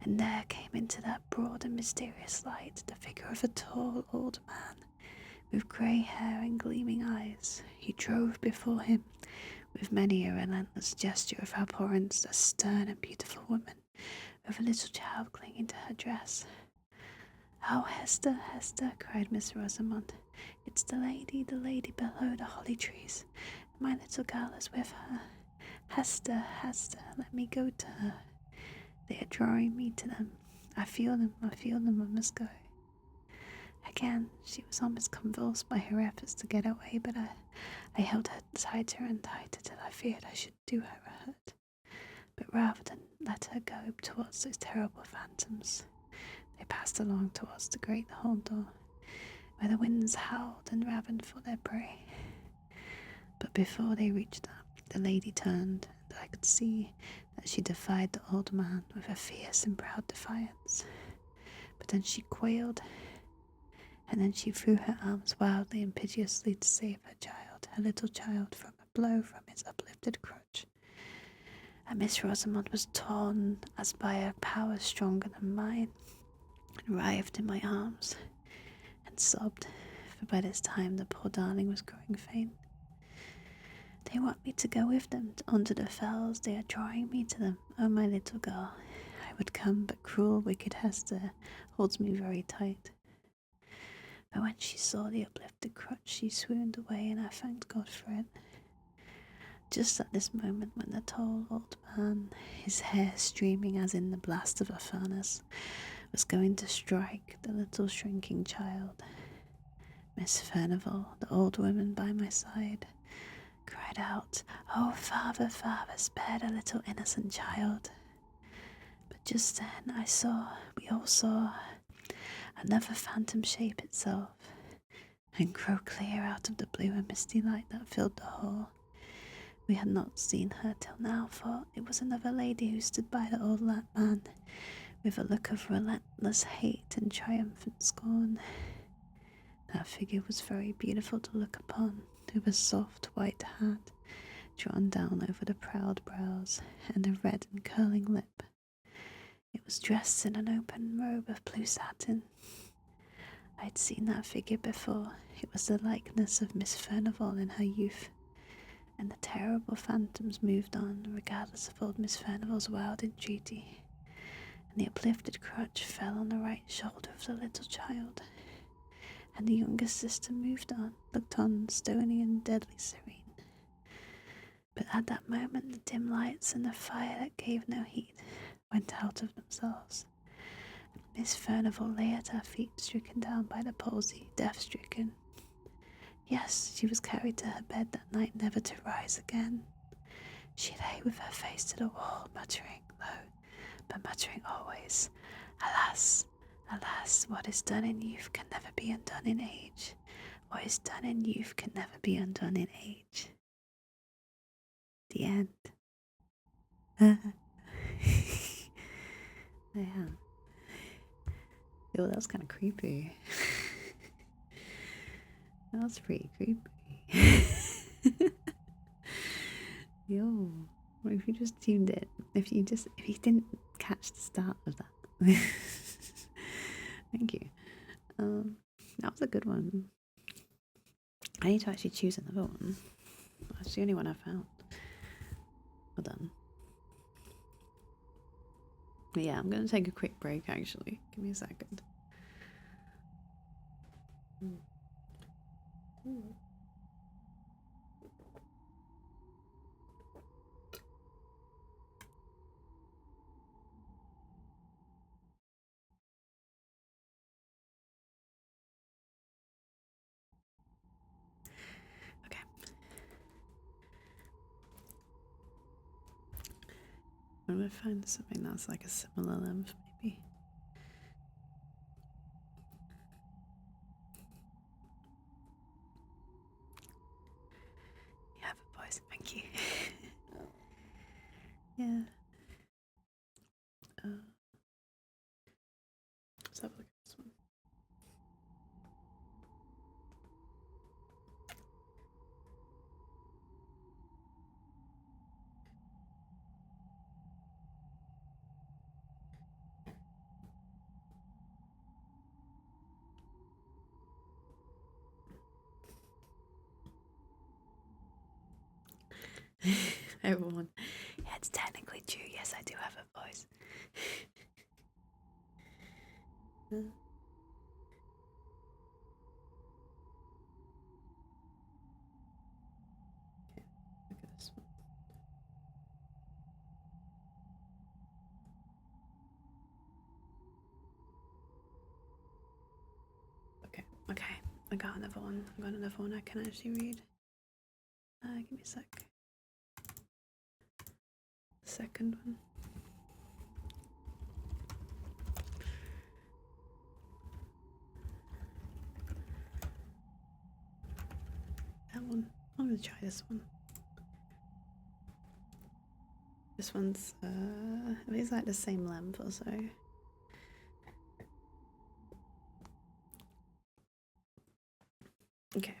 A: and there came into that broad and mysterious light the figure of a tall old man, with grey hair and gleaming eyes. He drove before him, with many a relentless gesture of abhorrence, a stern and beautiful woman, with a little child clinging to her dress. "Oh, Hester, Hester," cried Miss Rosamond, "it's the lady below the holly trees. My little girl is with her. Hester, Hester, let me go to her. They are drawing me to them. I feel them, I must go." Again, she was almost convulsed by her efforts to get away, but I held her tighter and tighter till I feared I should do her a hurt. But rather than let her go towards those terrible phantoms, they passed along towards the great hall door, where the winds howled and ravened for their prey. But before they reached that, the lady turned, and I could see that she defied the old man with a fierce and proud defiance. But then she quailed, and then she threw her arms wildly and piteously to save her little child, from a blow from his uplifted crutch. And Miss Rosamond was torn as by a power stronger than mine, and writhed in my arms, and sobbed, for by this time the poor darling was growing faint. "They want me to go with them onto the fells. They are drawing me to them. Oh, my little girl. I would come, but cruel, wicked Hester holds me very tight." But when she saw the uplifted crutch, she swooned away, and I thanked God for it. Just at this moment, when the tall old man, his hair streaming as in the blast of a furnace, was going to strike the little shrinking child, Miss Furnivall, the old woman by my side, cried out, "Oh, father, father, spare the little innocent child." But just then we all saw another phantom shape itself, and grow clear out of the blue and misty light that filled the hall. We had not seen her till now, for it was another lady who stood by the old man, with a look of relentless hate and triumphant scorn. That figure was very beautiful to look upon, with a soft white hat drawn down over the proud brows, and a red and curling lip. It was dressed in an open robe of blue satin. I had seen that figure before. It was the likeness of Miss Furnivall in her youth, and the terrible phantoms moved on, regardless of old Miss Furnivall's wild entreaty, and the uplifted crutch fell on the right shoulder of the little child, and the younger sister looked on, stony and deadly serene. But at that moment the dim lights and the fire that gave no heat went out of themselves, and Miss Furnivall lay at her feet, stricken down by the palsy, death-stricken. Yes, she was carried to her bed that night, never to rise again. She lay with her face to the wall, muttering low, but muttering always, "Alas, alas, what is done in youth can never be undone in age. What is done in youth can never be undone in age." The end. Yeah. Oh, that was kind of creepy. That was pretty creepy. Yo, what if you just tuned in? If you didn't catch the start of that. Thank you. That was a good one. I need to actually choose another one. That's the only one I found. Well done.
B: Yeah, I'm going to take a quick break actually. Give me a second. Okay. I'm going to find something that's like a similar length, maybe.
A: You have a voice, thank you.
B: Yeah. Let's have a look at this one. Everyone.
A: Yeah, it's technically true. Yes, I do have a voice.
B: Okay, look at this one. Okay, I got another one. I can actually read. Give me a sec. The second one. That one. I'm gonna try this one. This one's it's like the same length or so. Okay.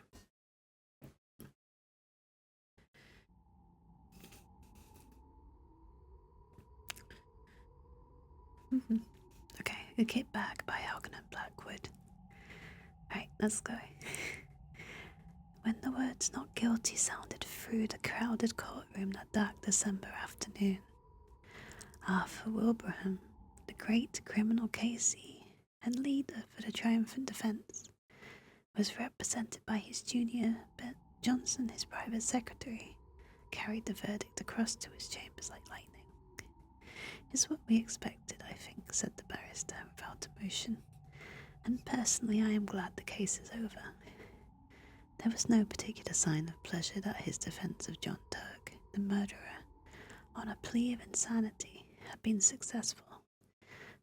A: Okay, a kit bag by Hogan and Blackwood. Right, let's go. When the words not guilty sounded through the crowded courtroom that dark December afternoon, Arthur Wilbraham, the great criminal Casey and leader for the triumphant defense, was represented by his junior, Ben Johnson, his private secretary, carried the verdict across to his chambers like lightning. "It's what we expected, I think," said the barrister without emotion, "and personally I am glad the case is over." There was no particular sign of pleasure that his defense of John Turk, the murderer, on a plea of insanity, had been successful,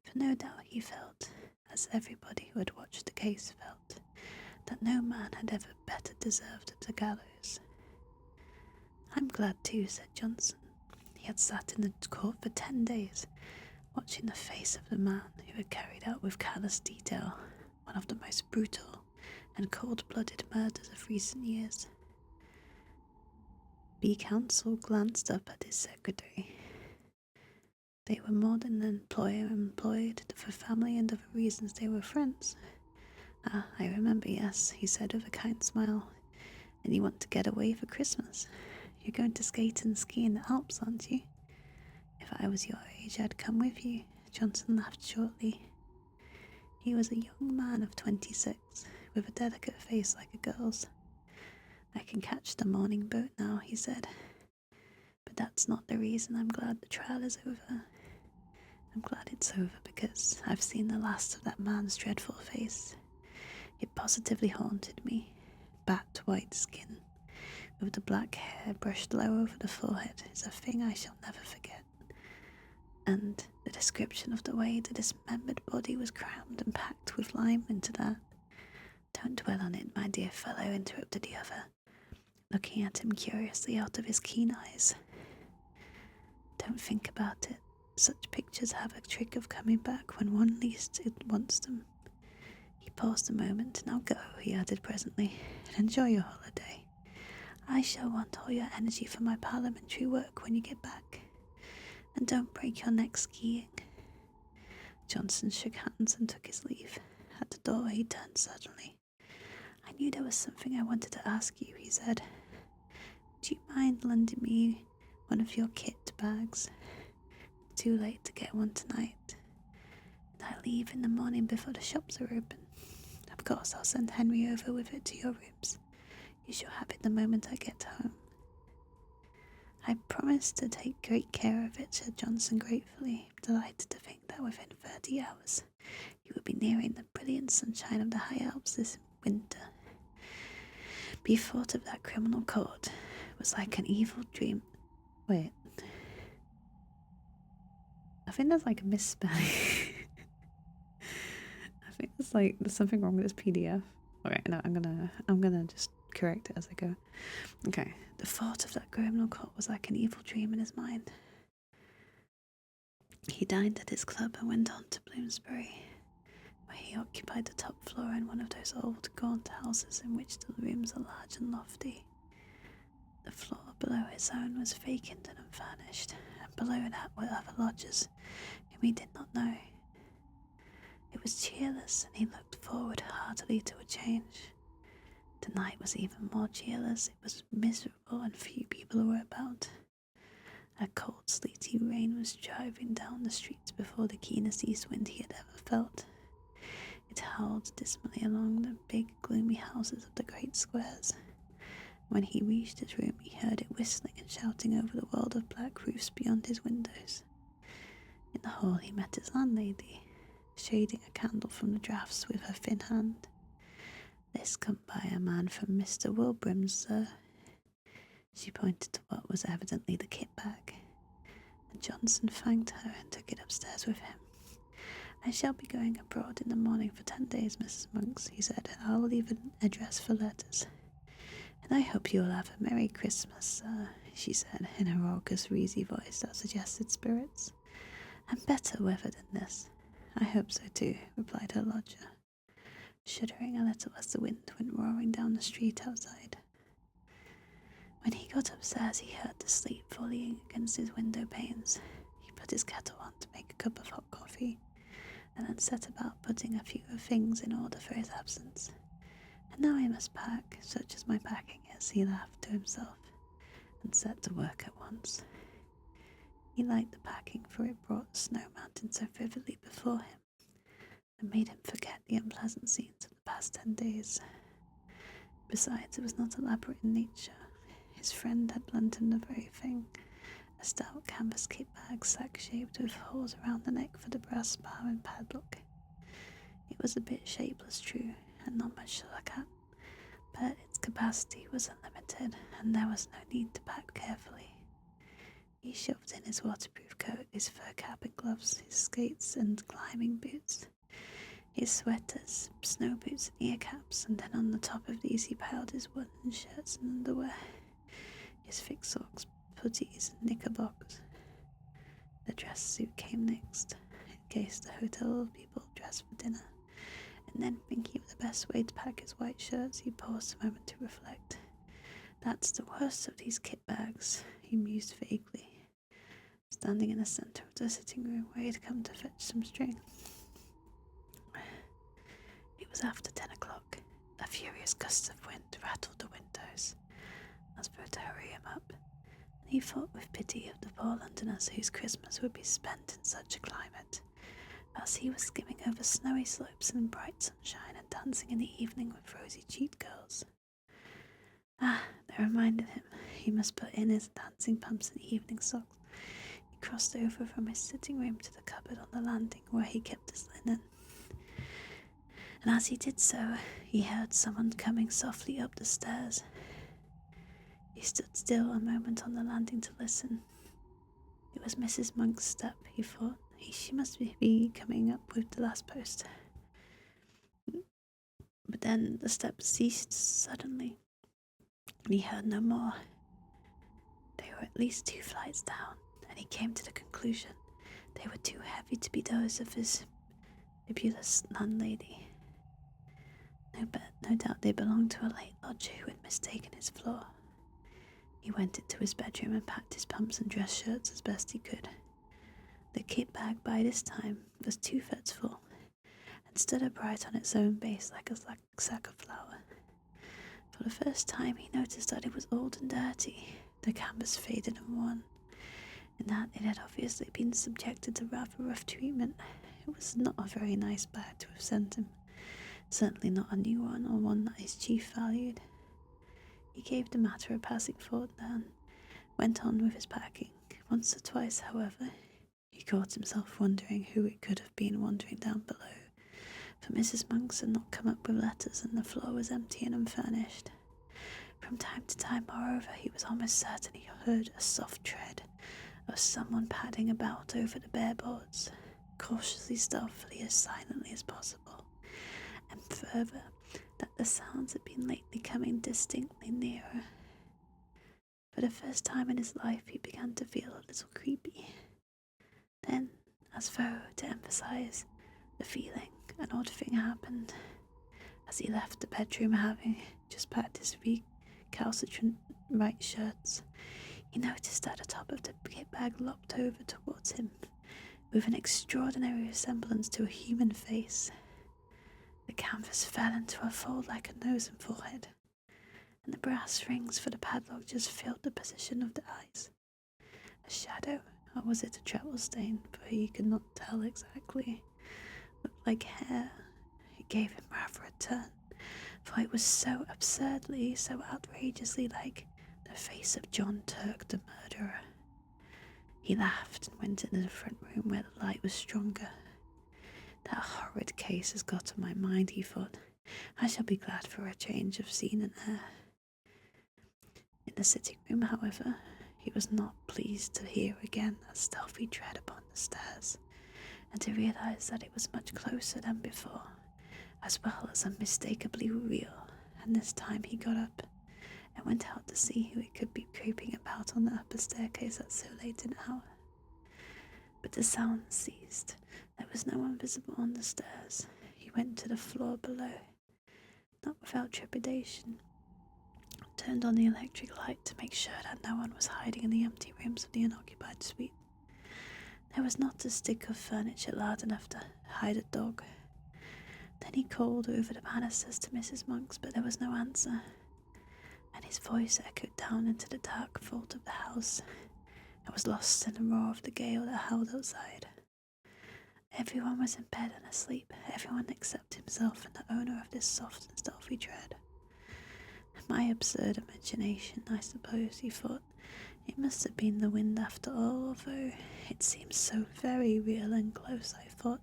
A: for no doubt he felt, as everybody who had watched the case felt, that no man had ever better deserved the gallows. "I'm glad too," said Johnson. He had sat in the court for 10 days, watching the face of the man who had carried out with callous detail one of the most brutal and cold-blooded murders of recent years. B. Counsel glanced up at his secretary. They were more than an employer employed for family and other reasons they were friends. "Ah, I remember, yes," he said with a kind smile. "And you want to get away for Christmas? You're going to skate and ski in the Alps, aren't you?" "If I was your age, I'd come with you," Johnson laughed shortly. He was a young man of 26, with a delicate face like a girl's. "I can catch the morning boat now," he said. "But that's not the reason I'm glad the trial is over. I'm glad it's over because I've seen the last of that man's dreadful face. It positively haunted me. Bat white skin, with the black hair brushed low over the forehead, is a thing I shall never forget. And the description of the way the dismembered body was crammed and packed with lime into that." "Don't dwell on it, my dear fellow," interrupted the other, looking at him curiously out of his keen eyes. "Don't think about it. Such pictures have a trick of coming back when one least wants them." He paused a moment. "Now go," he added presently, "and enjoy your holiday. I shall want all your energy for my parliamentary work when you get back. And don't break your neck skiing." Johnson shook hands and took his leave. At the door he turned suddenly. "I knew there was something I wanted to ask you," he said. "Do you mind lending me one of your kit bags? Too late to get one tonight." leave in the morning before the shops are open. Of course, I'll send Henry over with it to your rooms. You shall have it the moment I get home." "I promise to take great care of it," said Johnson gratefully, delighted to think that within 30 hours he would be nearing the brilliant sunshine of the high Alps this winter. Be thought of that criminal court was like an evil dream. Wait. I think there's like a misspelling. I think there's something wrong with this PDF. Okay, no, I'm gonna just correct it as I go. Okay. The thought of that criminal court was like an evil dream in his mind. He dined at his club and went on to Bloomsbury, where he occupied the top floor in one of those old gaunt houses in which the rooms are large and lofty. The floor below his own was vacant and unfurnished, and below that were other lodgers whom he did not know. It was cheerless, and he looked forward heartily to a change. The night was even more cheerless. It was miserable, and few people were about. A cold, sleety rain was driving down the streets before the keenest east wind he had ever felt. It howled dismally along the big, gloomy houses of the great squares. When he reached his room, he heard it whistling and shouting over the world of black roofs beyond his windows. In the hall he met his landlady, shading a candle from the draughts with her thin hand. "This come by a man from Mr. Wilbrim's, sir." She pointed to what was evidently the kit bag, and Johnson thanked her and took it upstairs with him. "I shall be going abroad in the morning for 10 days, Mrs. Monks," he said. "I'll leave an address for letters." "And I hope you will have a Merry Christmas, sir," she said, in a raucous, wheezy voice that suggested spirits. "And better weather than this." "I hope so too," replied her lodger, shuddering a little as the wind went roaring down the street outside. When he got upstairs, he heard the sleet volleying against his window panes. He put his kettle on to make a cup of hot coffee, and then set about putting a few things in order for his absence. "And now I must pack, such as my packing is," he laughed to himself, and set to work at once. He liked the packing, for it brought the snow mountain so vividly before him, and made him forget the unpleasant scenes of the past 10 days. Besides, it was not elaborate in nature. His friend had lent him the very thing, a stout canvas kit bag, sack-shaped, with holes around the neck for the brass bar and padlock. It was a bit shapeless, true, and not much to look at, but its capacity was unlimited, and there was no need to pack carefully. He shoved in his waterproof coat, his fur cap and gloves, his skates and climbing boots, his sweaters, snow boots and ear caps, and then on the top of these he piled his woolen shirts and underwear, his thick socks, puttees and knickerbockers. The dress suit came next, in case the hotel people dressed for dinner, and then, thinking of the best way to pack his white shirts, he paused a moment to reflect. "That's the worst of these kit bags," he mused vaguely, standing in the centre of the sitting room where he had come to fetch some string. It was after 10 o'clock. A furious gust of wind rattled the windows, as though to hurry him up, and he thought with pity of the poor Londoners whose Christmas would be spent in such a climate, as he was skimming over snowy slopes in bright sunshine and dancing in the evening with rosy-cheeked girls. That reminded him he must put in his dancing pumps and evening socks. He crossed over from his sitting room to the cupboard on the landing where he kept his linen, and as he did so, he heard someone coming softly up the stairs. He stood still a moment on the landing to listen. It was Mrs. Monk's step, he thought. She must be coming up with the last post. But then the steps ceased suddenly, and he heard no more. They were at least 2 flights down, and he came to the conclusion they were too heavy to be those of his fabulous landlady. No doubt they belonged to a late lodger who had mistaken his floor. He went into his bedroom and packed his pumps and dress shirts as best he could. The kit bag by this time was 2/3 full, and stood upright on its own base like a sack of flour. For the first time he noticed that it was old and dirty, the canvas faded and worn, and that it had obviously been subjected to rather rough treatment.
B: It was not a very nice bag to have sent him. Certainly not a new one, or one that his chief valued. He gave the matter a passing thought then, went on with his packing. Once or twice, however, he caught himself wondering who it could have been wandering down below, for Mrs. Monks had not come up with letters and the floor was empty and unfurnished. From time to time, moreover, he was almost certain he heard a soft tread of someone padding about over the bare boards, cautiously, stealthily, as silently as possible, and further, that the sounds had been lately coming distinctly nearer. For the first time in his life he began to feel a little creepy. Then, as though to emphasize the feeling, an odd thing happened. As he left the bedroom, having just packed his recalcitrant right shirts, he noticed that the top of the kit bag lopped over towards him, with an extraordinary resemblance to a human face. The canvas fell into a fold like a nose and forehead, and the brass rings for the padlock just filled the position of the eyes. A shadow, or was it a travel stain, for he could not tell exactly, looked like hair. It gave him rather a turn, for it was so absurdly, so outrageously like the face of John Turk the murderer. He laughed and went into the front room where the light was stronger. That horrid case has got on my mind, he thought. I shall be glad for a change of scene and air. In the sitting room, however, he was not pleased to hear again that stealthy tread upon the stairs, and to realize that it was much closer than before, as well as unmistakably real, and this time he got up and went out to see who it could be creeping about on the upper staircase at so late an hour. But the sound ceased. There was no one visible on the stairs. He went to the floor below, not without trepidation, turned on the electric light to make sure that no one was hiding in the empty rooms of the unoccupied suite. There was not a stick of furniture large enough to hide a dog. Then he called over the banisters to Mrs. Monks, but there was no answer, and his voice echoed down into the dark vault of the house, and was lost in the roar of the gale that howled outside. Everyone was in bed and asleep, everyone except himself and the owner of this soft and stealthy tread. My absurd imagination, I suppose, he thought. It must have been the wind after all, although it seems so very real and close, I thought.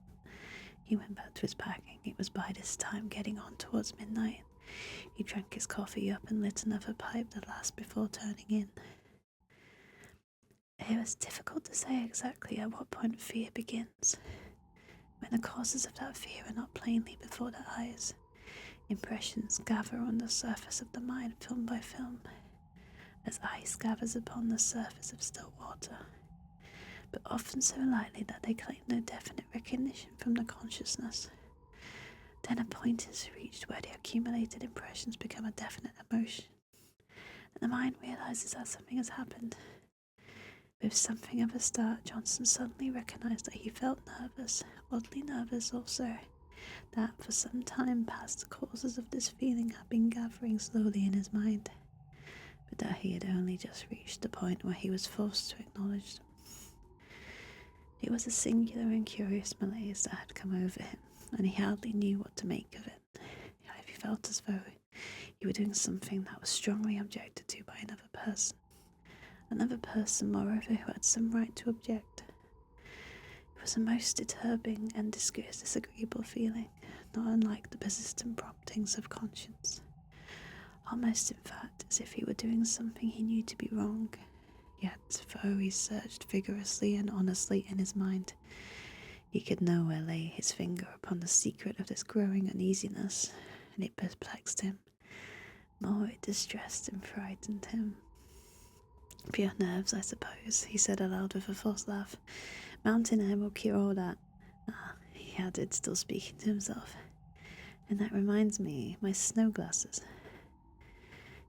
B: He went back to his packing. It was by this time getting on towards midnight. He drank his coffee up and lit another pipe, the last before turning in. It was difficult to say exactly at what point fear begins, when the causes of that fear are not plainly before the eyes. Impressions gather on the surface of the mind film by film, as ice gathers upon the surface of still water, but often so lightly that they claim no definite recognition from the consciousness. Then a point is reached where the accumulated impressions become a definite emotion, and the mind realizes that something has happened. With something of a start, Johnson suddenly recognized that he felt nervous, oddly nervous also, that for some time past the causes of this feeling had been gathering slowly in his mind, but that he had only just reached the point where he was forced to acknowledge them. It was a singular and curious malaise that had come over him, and he hardly knew what to make of it. He felt as though he were doing something that was strongly objected to by another person, moreover, who had some right to object. It was a most disturbing and disagreeable feeling, not unlike the persistent promptings of conscience. Almost, in fact, as if he were doing something he knew to be wrong. Yet, though he searched vigorously and honestly in his mind, he could nowhere lay his finger upon the secret of this growing uneasiness, and it perplexed him. More it distressed and frightened him. Pure nerves, I suppose, he said aloud with a forced laugh. Mountain air will cure all that. Ah, he added, still speaking to himself. And that reminds me, my snow glasses.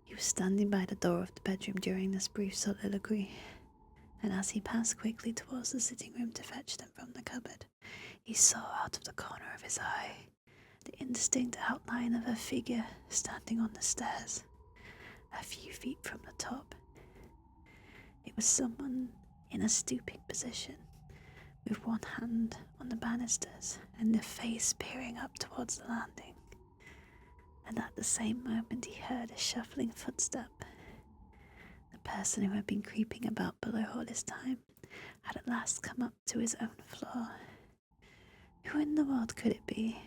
B: He was standing by the door of the bedroom during this brief soliloquy, and as he passed quickly towards the sitting room to fetch them from the cupboard, he saw out of the corner of his eye the indistinct outline of a figure standing on the stairs, a few feet from the top. It was someone in a stooping position, with one hand on the banisters and the face peering up towards the landing. And at the same moment he heard a shuffling footstep. The person who had been creeping about below all this time had at last come up to his own floor. Who in the world could it be?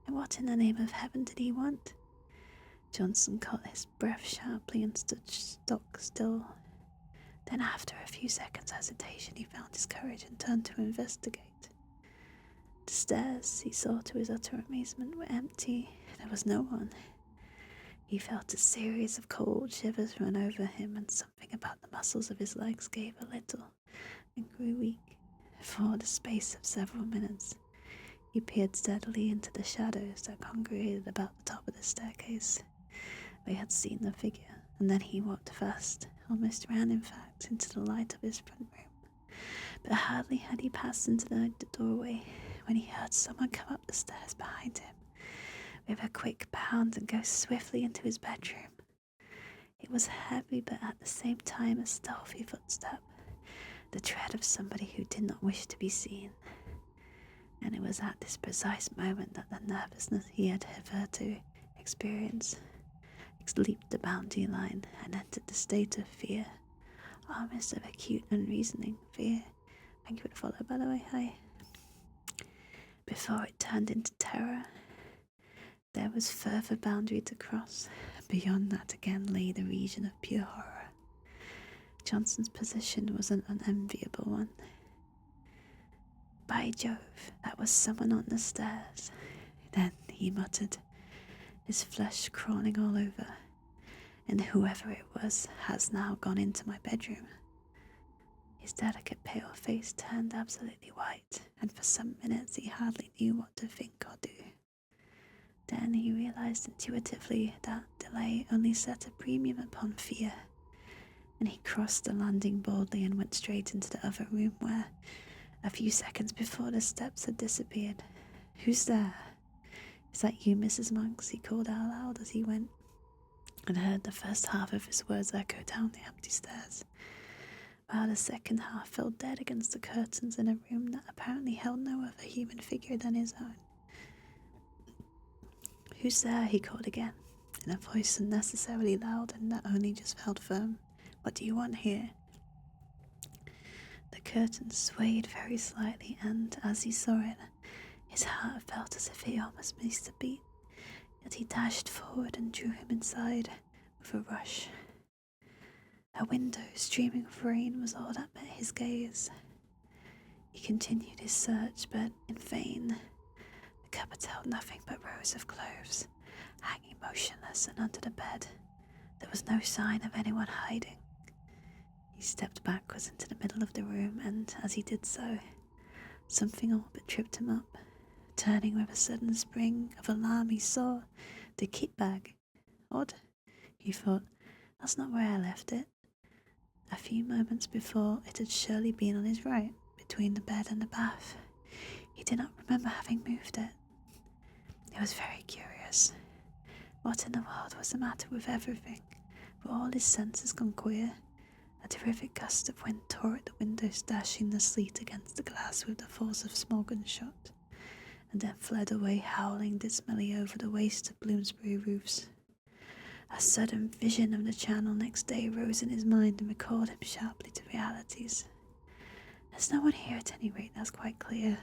B: And what in the name of heaven did he want? Johnson caught his breath sharply and stood stock still. Then after a few seconds' hesitation he found his courage and turned to investigate. The stairs, he saw to his utter amazement, were empty. There was no one. He felt a series of cold shivers run over him, and something about the muscles of his legs gave a little and grew weak. For the space of several minutes he peered steadily into the shadows that congregated about the top of the staircase where he had seen the figure, and then he walked fast, almost ran in fact, into the light of his front room. But hardly had he passed into the doorway when he heard someone come up the stairs behind him with a quick bound and go swiftly into his bedroom. It was heavy, but at the same time a stealthy footstep, the tread of somebody who did not wish to be seen. And it was at this precise moment that the nervousness he had hitherto experienced leaped the boundary line and entered the state of fear, almost of acute unreasoning fear. Thank you for the follow, by the way, hi. Before it turned into terror, there was further boundary to cross. Beyond that again lay the region of pure horror. Johnson's position was an unenviable one. By Jove, that was someone on the stairs. Then he muttered, his flesh crawling all over, and whoever it was has now gone into my bedroom. His delicate pale face turned absolutely white, and for some minutes he hardly knew what to think or do. Then he realized intuitively that delay only set a premium upon fear, and he crossed the landing boldly and went straight into the other room where, a few seconds before, the steps had disappeared. "Who's there? Is that you, Mrs. Monks?" he called out loud as he went, and heard the first half of his words echo down the empty stairs, while the second half fell dead against the curtains in a room that apparently held no other human figure than his own. "Who's there?" he called again, in a voice unnecessarily loud and that only just held firm. "What do you want here?" The curtain swayed very slightly, and as he saw it, his heart felt as if he almost missed a beat, yet he dashed forward and drew him inside with a rush. A window streaming with rain was all that met his gaze. He continued his search, but in vain. The cupboard held nothing but rows of clothes, hanging motionless, and under the bed there was no sign of anyone hiding. He stepped backwards into the middle of the room, and as he did so, something all but tripped him up. Turning with a sudden spring of alarm, he saw the kit bag. Odd, he thought, that's not where I left it. A few moments before, it had surely been on his right, between the bed and the bath. He did not remember having moved it. It was very curious. What in the world was the matter with everything? Were all his senses gone queer? A terrific gust of wind tore at the windows, dashing the sleet against the glass with the force of small gunshot, and then fled away howling dismally over the waste of Bloomsbury roofs. A sudden vision of the Channel next day rose in his mind and recalled him sharply to realities. "There's no one here at any rate, that's quite clear,"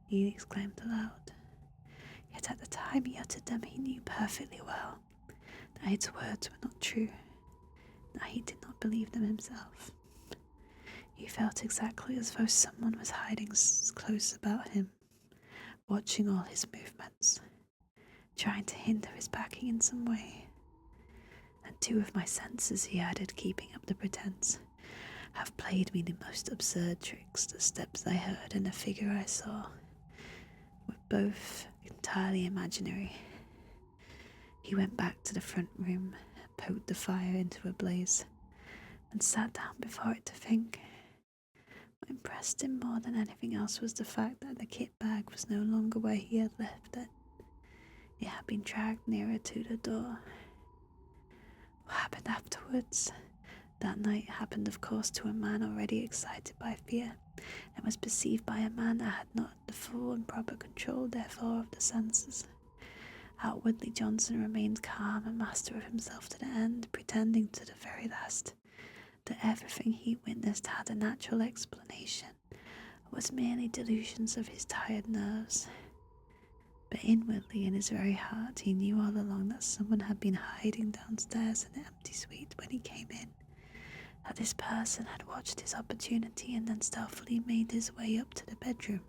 B: he exclaimed aloud. Yet at the time he uttered them he knew perfectly well that his words were not true, that he did not believe them himself. He felt exactly as though someone was hiding close about him, watching all his movements, trying to hinder his packing in some way. "And two of my senses," he added, keeping up the pretense, "have played me the most absurd tricks. The steps I heard and the figure I saw were both entirely imaginary." He went back to the front room, poked the fire into a blaze, and sat down before it to think. What impressed him more than anything else was the fact that the kit bag was no longer where he had left it. It had been dragged nearer to the door. What happened afterwards? That night happened, of course, to a man already excited by fear. and was perceived by a man that had not the full and proper control, therefore, of the senses. Outwardly, Johnson remained calm and master of himself to the end, pretending to the very last that everything he witnessed had a natural explanation, was merely delusions of his tired nerves. But inwardly, in his very heart, he knew all along that someone had been hiding downstairs in the empty suite when he came in, that this person had watched his opportunity and then stealthily made his way up to the bedroom,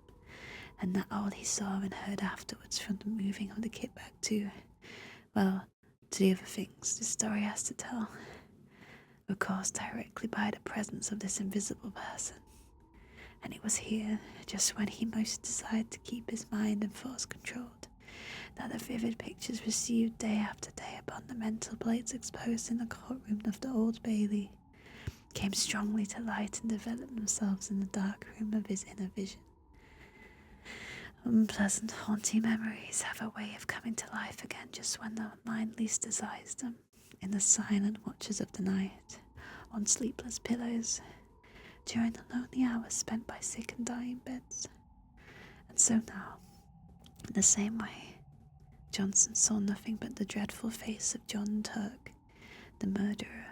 B: and that all he saw and heard afterwards, from the moving of the kit bag to the other things this story has to tell, were caused directly by the presence of this invisible person. And it was here, just when he most desired to keep his mind and thoughts controlled, that the vivid pictures received day after day upon the mental plates exposed in the courtroom of the Old Bailey came strongly to light and developed themselves in the dark room of his inner vision. Unpleasant, haunting memories have a way of coming to life again just when the mind least desires them, in the silent watches of the night, on sleepless pillows, during the lonely hours spent by sick and dying beds. And so now, in the same way, Johnson saw nothing but the dreadful face of John Turk, the murderer,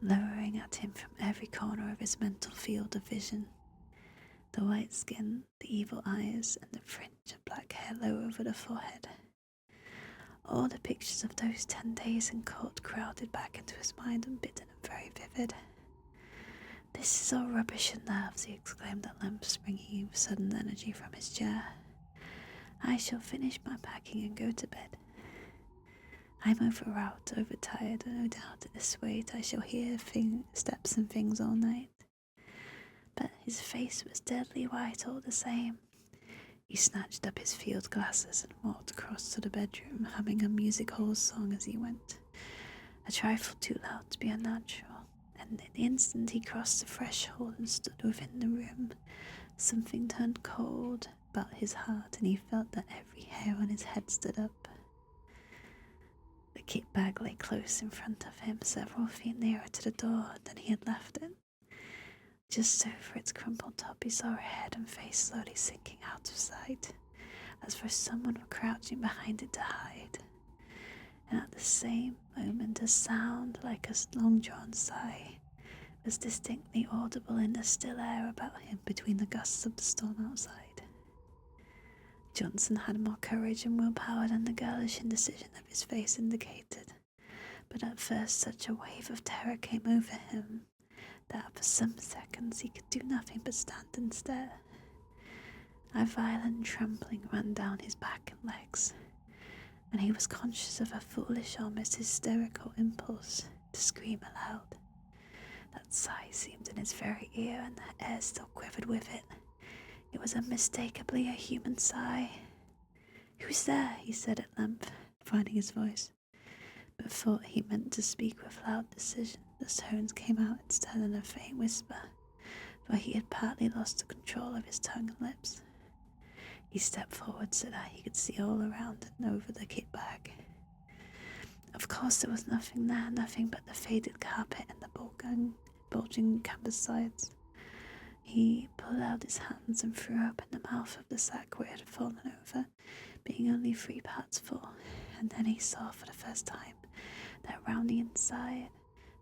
B: lowering at him from every corner of his mental field of vision. The white skin, the evil eyes, and the fringe of black hair low over the forehead. All the pictures of those 10 days in court crowded back into his mind, unbidden and very vivid. "This is all rubbish and nerves," he exclaimed at length, springing with sudden energy from his chair. "I shall finish my packing and go to bed. I'm overwrought, overtired, and no doubt at this rate I shall hear steps and things all night." But his face was deadly white all the same. He snatched up his field glasses and walked across to the bedroom, humming a music hall song as he went, a trifle too loud to be unnatural, and in the instant he crossed the threshold and stood within the room, something turned cold about his heart, and he felt that every hair on his head stood up. The kit bag lay close in front of him, several feet nearer to the door than he had left it. Just over its crumpled top he saw her head and face slowly sinking out of sight, as though someone were crouching behind it to hide. And at the same moment a sound like a long-drawn sigh was distinctly audible in the still air about him between the gusts of the storm outside. Johnson had more courage and willpower than the girlish indecision of his face indicated, but at first such a wave of terror came over him that for some seconds he could do nothing but stand and stare. A violent trembling ran down his back and legs, and he was conscious of a foolish, almost hysterical impulse to scream aloud. That sigh seemed in his very ear, and the air still quivered with it. It was unmistakably a human sigh. "Who's there?" he said at length, finding his voice, but thought he meant to speak with loud decision. The tones came out instead in a faint whisper, for he had partly lost the control of his tongue and lips. He stepped forward so that he could see all around and over the kit bag. Of course there was nothing there, nothing but the faded carpet and the bulging canvas sides. He pulled out his hands and threw open the mouth of the sack where it had fallen over, being only 3 parts full, and then he saw for the first time that round the inside,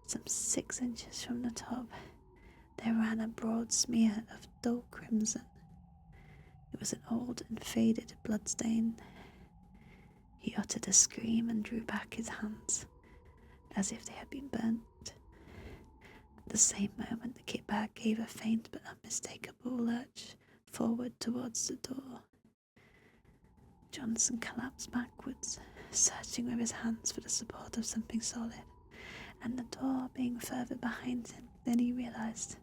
B: some 6 inches from the top, there ran a broad smear of dull crimson. It was an old and faded bloodstain. He uttered a scream and drew back his hands, as if they had been burnt. At the same moment the kit bag gave a faint but unmistakable lurch forward towards the door. Johnson collapsed backwards, searching with his hands for the support of something solid, and the door being further behind him than he realized,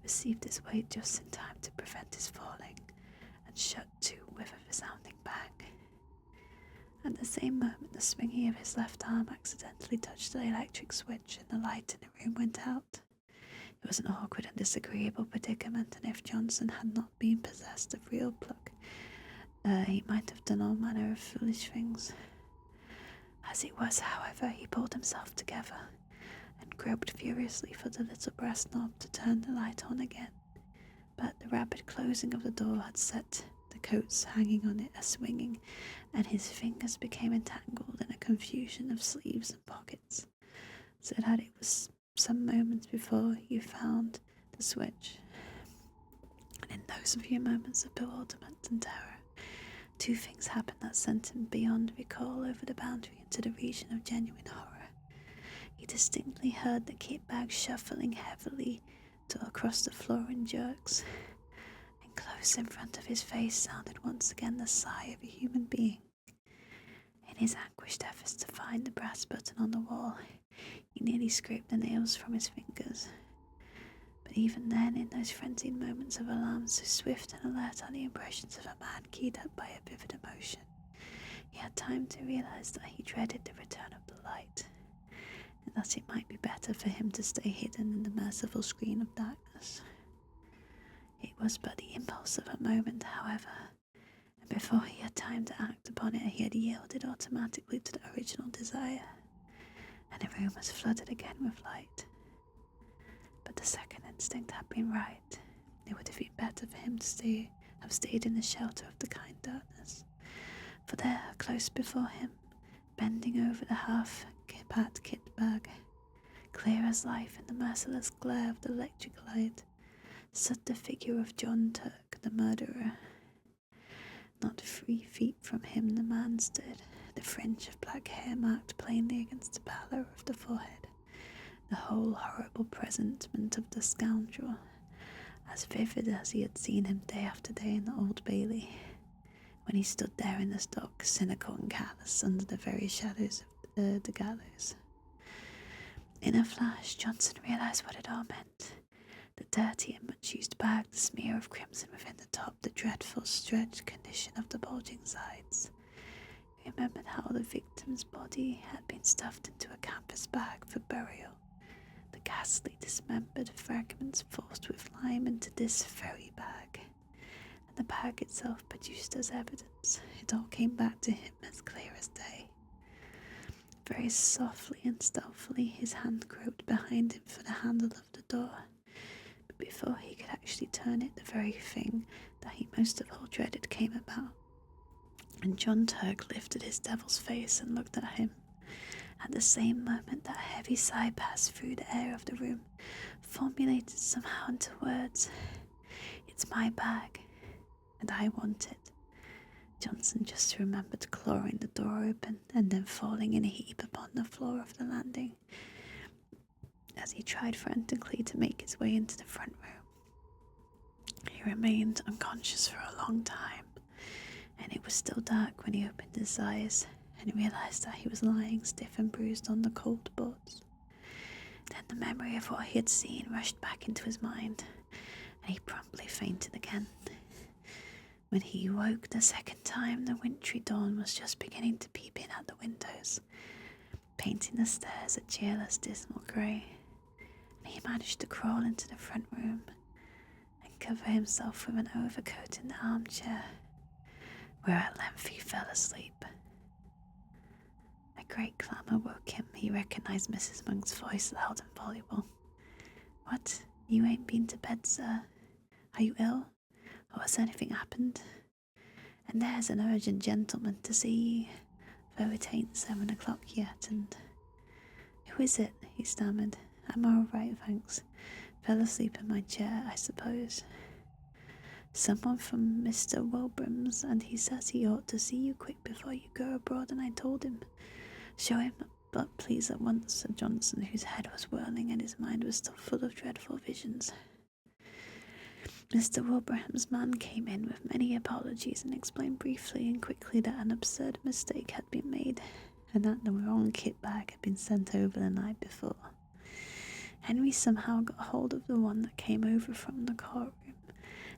B: received his weight just in time to prevent his falling, and shut to with a resounding bang. At the same moment the swinging of his left arm accidentally touched the electric switch, and the light in the room went out. It was an awkward and disagreeable predicament, and if Johnson had not been possessed of real pluck, he might have done all manner of foolish things. As it was, however, he pulled himself together and groped furiously for the little brass knob to turn the light on again, but the rapid closing of the door had set the coats hanging on it a-swinging, and his fingers became entangled in a confusion of sleeves and pockets, so that it was some moments before you found the switch. And in those few moments of bewilderment and terror, two things happened that sent him beyond recall over the boundary into the region of genuine horror. He distinctly heard the kit bag shuffling heavily across the floor in jerks, and close in front of his face sounded once again the sigh of a human being. In his anguished efforts to find the brass button on the wall, he nearly scraped the nails from his fingers. But even then, in those frenzied moments of alarm, so swift and alert are the impressions of a man keyed up by a vivid emotion, he had time to realize that he dreaded the return of the light, and that it might be better for him to stay hidden in the merciful screen of darkness. It was but the impulse of a moment, however, and before he had time to act upon it, he had yielded automatically to the original desire, and the room was flooded again with light. But the second instinct had been right. It would have been better for him to have stayed in the shelter of the kind darkness, for there, close before him, bending over the half-packed kit bag, clear as life in the merciless glare of the electric light, stood the figure of John Turk, the murderer. Not 3 feet from him the man stood, the fringe of black hair marked plainly against the pallor of the forehead, the whole horrible presentment of the scoundrel, as vivid as he had seen him day after day in the Old Bailey, when he stood there in the dock, cynical and callous, under the very shadows of the gallows. In a flash, Johnson realised what it all meant. The dirty and much-used bag, the smear of crimson within the top, the dreadful stretched condition of the bulging sides. He remembered how the victim's body had been stuffed into a canvas bag for burial, the ghastly dismembered fragments forced with lime into this very bag, and the bag itself produced as evidence. It all came back to him as clear as day. Very softly and stealthily his hand groped behind him for the handle of the door, but before he could actually turn it, the very thing that he most of all dreaded came about, and John Turk lifted his devil's face and looked at him. At the same moment that heavy sigh passed through the air of the room, formulated somehow into words. "It's my bag, and I want it." Johnson just remembered clawing the door open and then falling in a heap upon the floor of the landing as he tried frantically to make his way into the front room. He remained unconscious for a long time, and it was still dark when he opened his eyes and realised that he was lying stiff and bruised on the cold boards. Then the memory of what he had seen rushed back into his mind, and he promptly fainted again. When he woke the second time, the wintry dawn was just beginning to peep in at the windows, painting the stairs a cheerless, dismal grey, and he managed to crawl into the front room and cover himself with an overcoat in the armchair, where at length he fell asleep. A great clamour woke him. He recognised Mrs. Monk's voice, loud and voluble. "What? You ain't been to bed, sir? Are you ill? Or has anything happened? And there's an urgent gentleman to see you, though it ain't 7 o'clock yet, and—" "Who is it?" he stammered. "I'm all right, thanks. Fell asleep in my chair, I suppose." "Someone from Mr. Wilbraham's, and he says he ought to see you quick before you go abroad, and I told him. Show him up, please, at once," said Johnson, whose head was whirling and his mind was still full of dreadful visions. Mr. Wilbraham's man came in with many apologies and explained briefly and quickly that an absurd mistake had been made, and that the wrong kit bag had been sent over the night before. Henry somehow got hold of the one that came over from the courtroom,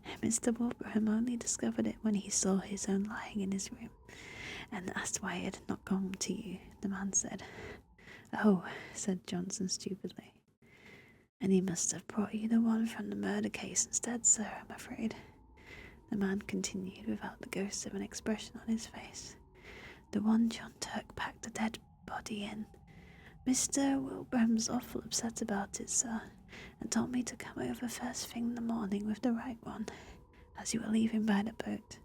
B: and Mr. Wilbraham only discovered it when he saw his own lying in his room, and asked why it had not gone to you, the man said. "Oh," said Johnson stupidly. "And he must have brought you the one from the murder case instead, sir, I'm afraid," the man continued without the ghost of an expression on his face. "The one John Turk packed the dead body in. Mr. Wilbraham's awful upset about it, sir. and told me to come over first thing in the morning with the right one. As you were leaving by the boat,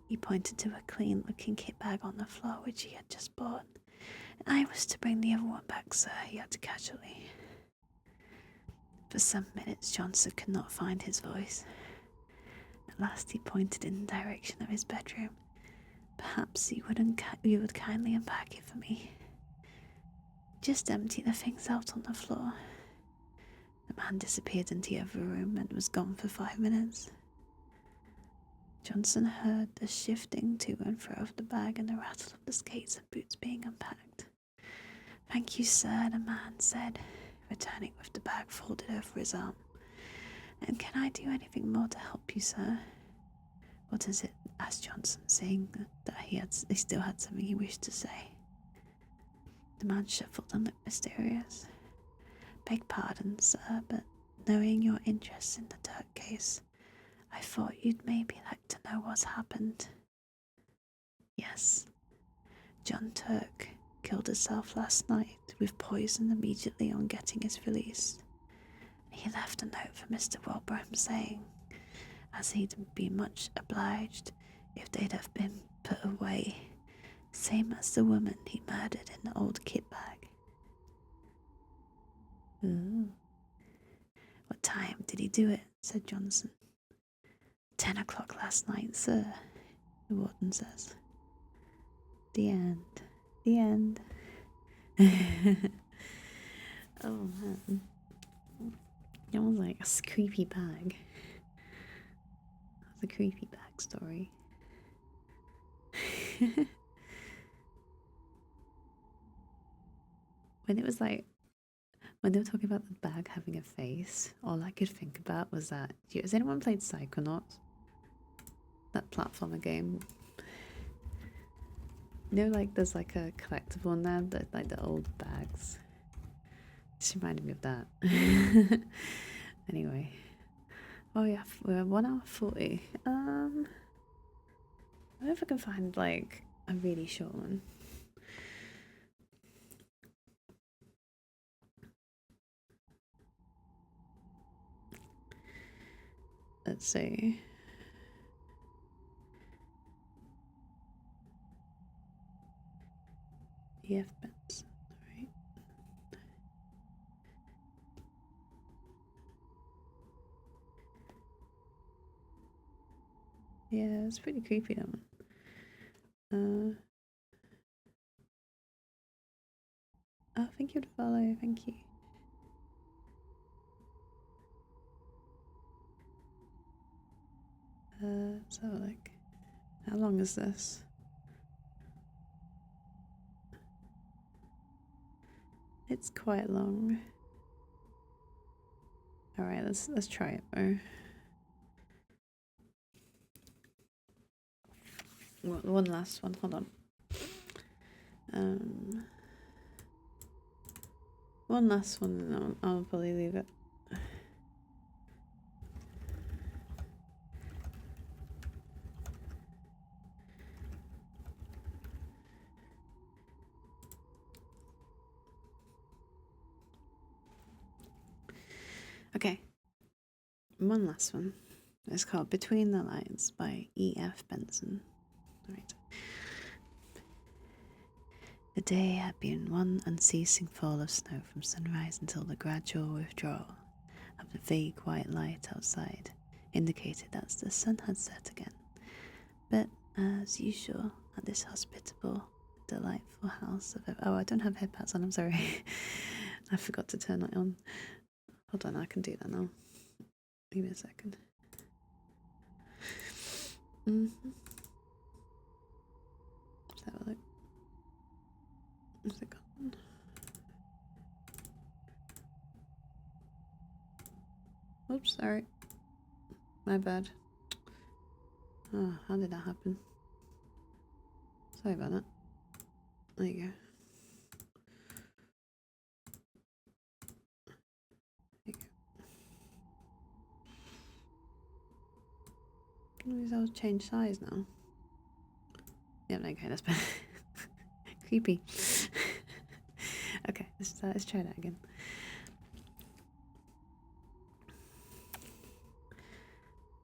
B: he pointed to a clean-looking kit bag on the floor which he had just bought, and I was to bring the other one back, sir, he added casually. For some minutes Johnson could not find his voice. At last he pointed in the direction of his bedroom. Perhaps you would kindly unpack it for me. Just empty the things out on the floor. The man disappeared into the other room and was gone for 5 minutes. Johnson heard the shifting to and fro of the bag and the rattle of the skates and boots being unpacked. Thank you, sir, the man said, returning with the bag folded over his arm. And can I do anything more to help you, sir? What is it? Asked Johnson, seeing that he still had something he wished to say. The man shuffled and looked mysterious. Beg pardon, sir, but knowing your interest in the Turk case, I thought you'd maybe like to know what's happened. Yes. John Turk killed himself last night with poison immediately on getting his release. He left a note for Mr. Wilbraham saying, as he'd be much obliged if they'd have been put away, same as the woman he murdered in the old kit bag. Ooh. What time did he do it? Said Johnson. 10 o'clock last night, sir, the warden says. The end. The end. Oh man. It was like a creepy bag. It's a creepy bag story. When they were talking about the bag having a face, all I could think about was that, has anyone played Psychonauts? That platformer game. You know, like there's like a collectible in there, that like the old bags. Just reminded me of that. Anyway. Oh yeah, we're 1 hour 40. I don't know if I can find like a really short one. Let's see. EF Benson, right? Yeah, it's pretty creepy, that one. Oh, thank you to follow, thank you. Let's have a look. How long is this? It's quite long. Alright, let's try it though. One last one, hold on. One last one and I'll probably leave it. Okay, one last one. It's called Between the Lines by E.F. Benson. Right. The day had been one unceasing fall of snow from sunrise until the gradual withdrawal of the vague white light outside indicated that the sun had set again. But as usual at this hospitable, delightful house of... Oh, I don't have headpads on, I'm sorry. I forgot to turn it on. Hold on, I can do that now. Give me a second. Let's have a look. What's it gone? Oops, sorry. My bad. Oh, how did that happen? Sorry about that. There you go. These all change size now. Yeah, okay, that's better. Creepy. Okay, let's try that again.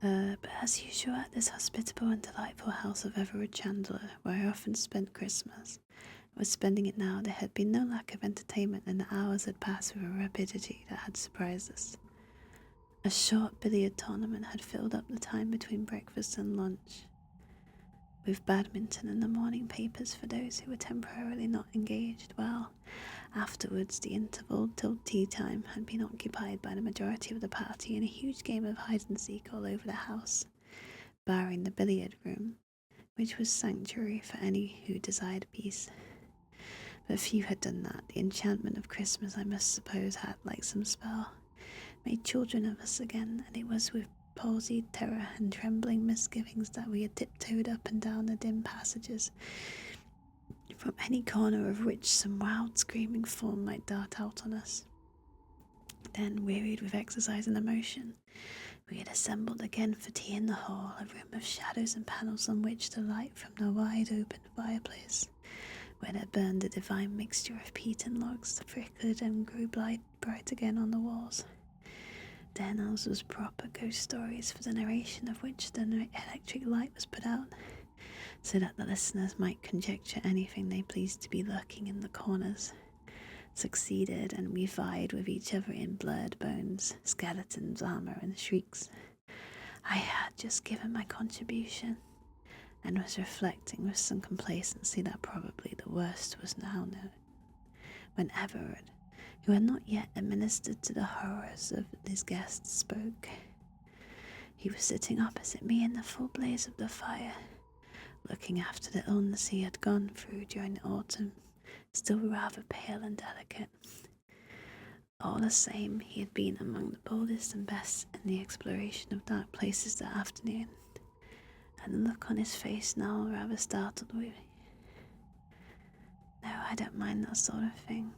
B: But as usual at this hospitable and delightful house of Everard Chandler, where I often spent Christmas, I was spending it now, there had been no lack of entertainment, and the hours had passed with a rapidity that had surprised us. A short billiard tournament had filled up the time between breakfast and lunch, with badminton and the morning papers for those who were temporarily not engaged, while afterwards the interval till tea time had been occupied by the majority of the party in a huge game of hide-and-seek all over the house, barring the billiard room, which was sanctuary for any who desired peace. But few had done that. The enchantment of Christmas, I must suppose, had, like some spell, made children of us again, and it was with palsied terror and trembling misgivings that we had tiptoed up and down the dim passages, from any corner of which some wild screaming form might dart out on us. Then, wearied with exercise and emotion, we had assembled again for tea in the hall, a room of shadows and panels on which the light from the wide open fireplace, where there burned a divine mixture of peat and logs, flickered and grew bright again on the walls. Then ours was proper ghost stories, for the narration of which the electric light was put out, so that the listeners might conjecture anything they pleased to be lurking in the corners. Succeeded, and we vied with each other in blurred bones, skeletons, armour, and shrieks. I had just given my contribution, and was reflecting with some complacency that probably the worst was now known, when Everard, who had not yet administered to the horrors of his guests, spoke. He was sitting opposite me in the full blaze of the fire, looking after the illness he had gone through during the autumn, still rather pale and delicate. All the same, he had been among the boldest and best in the exploration of dark places that afternoon, and the look on his face now rather startled me. "No, I don't mind that sort of thing,"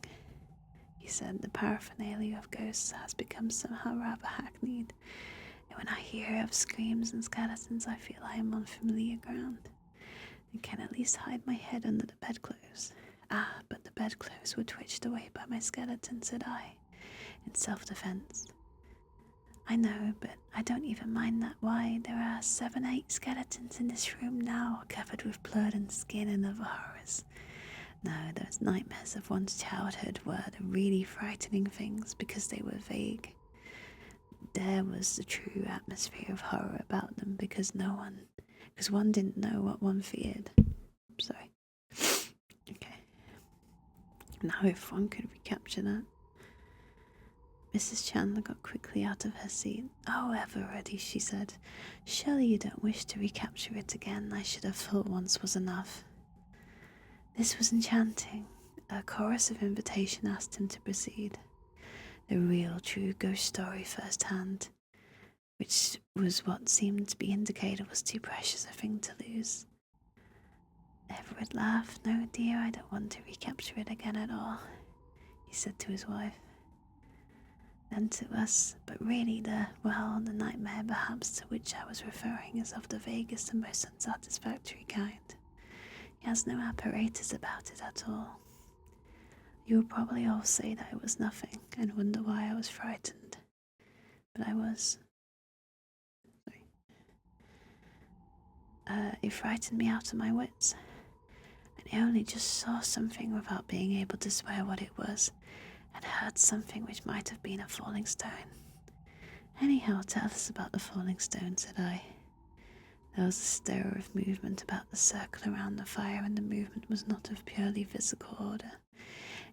B: he said. "The paraphernalia of ghosts has become somehow rather hackneyed, and when I hear of screams and skeletons I feel I am on familiar ground, and can at least hide my head under the bedclothes." "Ah, but the bedclothes were twitched away by my skeleton," said I, in self-defense. "I know, but I don't even mind that. Why, there are 7-8 skeletons in this room now, covered with blood and skin and other horrors. No, those nightmares of one's childhood were the really frightening things because they were vague. There was the true atmosphere of horror about them because one didn't know what one feared." Sorry. Okay. Now if one could recapture that. Mrs. Chandler got quickly out of her seat. "Oh, Everard," she said, "surely you don't wish to recapture it again? I should have thought once was enough." This was enchanting. A chorus of invitation asked him to proceed. The real, true ghost story first hand, which was what seemed to be indicated was too precious a thing to lose. Everard laughed. "No, dear, I don't want to recapture it again at all," he said to his wife. Then to us, "But really the nightmare perhaps to which I was referring is of the vaguest and most unsatisfactory kind. He has no apparatus about it at all. You will probably all say that it was nothing, and wonder why I was frightened. But I was. It frightened me out of my wits, and I only just saw something without being able to swear what it was, and heard something which might have been a falling stone. Anyhow, tell us about the falling stone," said I. There was a stir of movement about the circle around the fire, and the movement was not of purely physical order.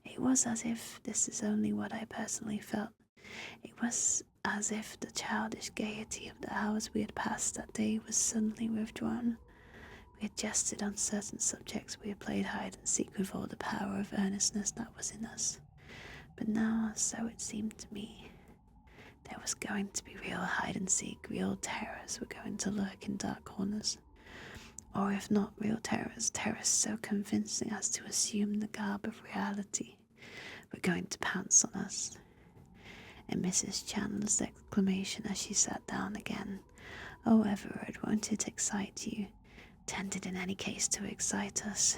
B: It was as if, this is only what I personally felt, it was as if the childish gaiety of the hours we had passed that day was suddenly withdrawn. We had jested on certain subjects, we had played hide and seek with all the power of earnestness that was in us. But now, so it seemed to me, there was going to be real hide and seek, real terrors were going to lurk in dark corners. Or if not real terrors, terrors so convincing as to assume the garb of reality, were going to pounce on us. And Mrs. Chandler's exclamation as she sat down again, "Oh, Everard, won't it excite you?" tended in any case to excite us.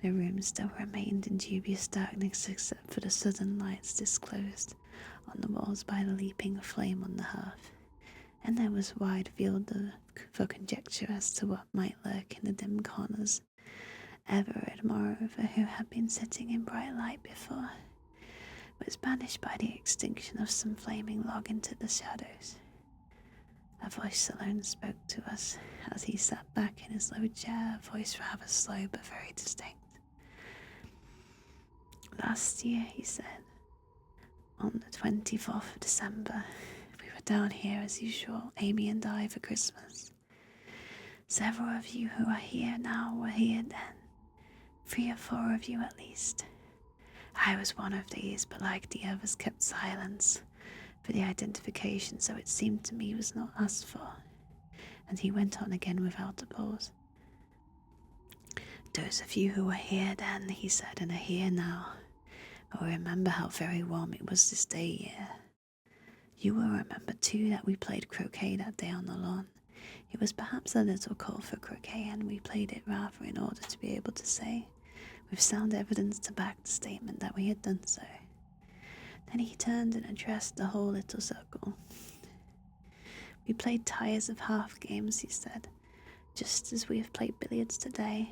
B: The room still remained in dubious darkness except for the sudden lights disclosed on the walls by the leaping flame on the hearth, and there was wide field for conjecture as to what might lurk in the dim corners. Everard, moreover, who had been sitting in bright light before, was banished by the extinction of some flaming log into the shadows. A voice alone spoke to us as he sat back in his low chair, a voice rather slow but very distinct. Last year, he said, on the 24th of December, we were down here as usual, Amy and I, for Christmas. Several of you who are here now were here then, 3 or 4 of you at least. I was one of these, but like the others kept silence for the identification, so it seemed to me was not asked for. And he went on again without a pause. Those of you who were here then, he said, and are here now, will remember how very warm it was this day here. You will remember too that we played croquet that day on the lawn. It was perhaps a little cold for croquet, and we played it rather in order to be able to say, with sound evidence to back the statement, that we had done so. Then he turned and addressed the whole little circle. We played tiers of half games, he said, just as we have played billiards today.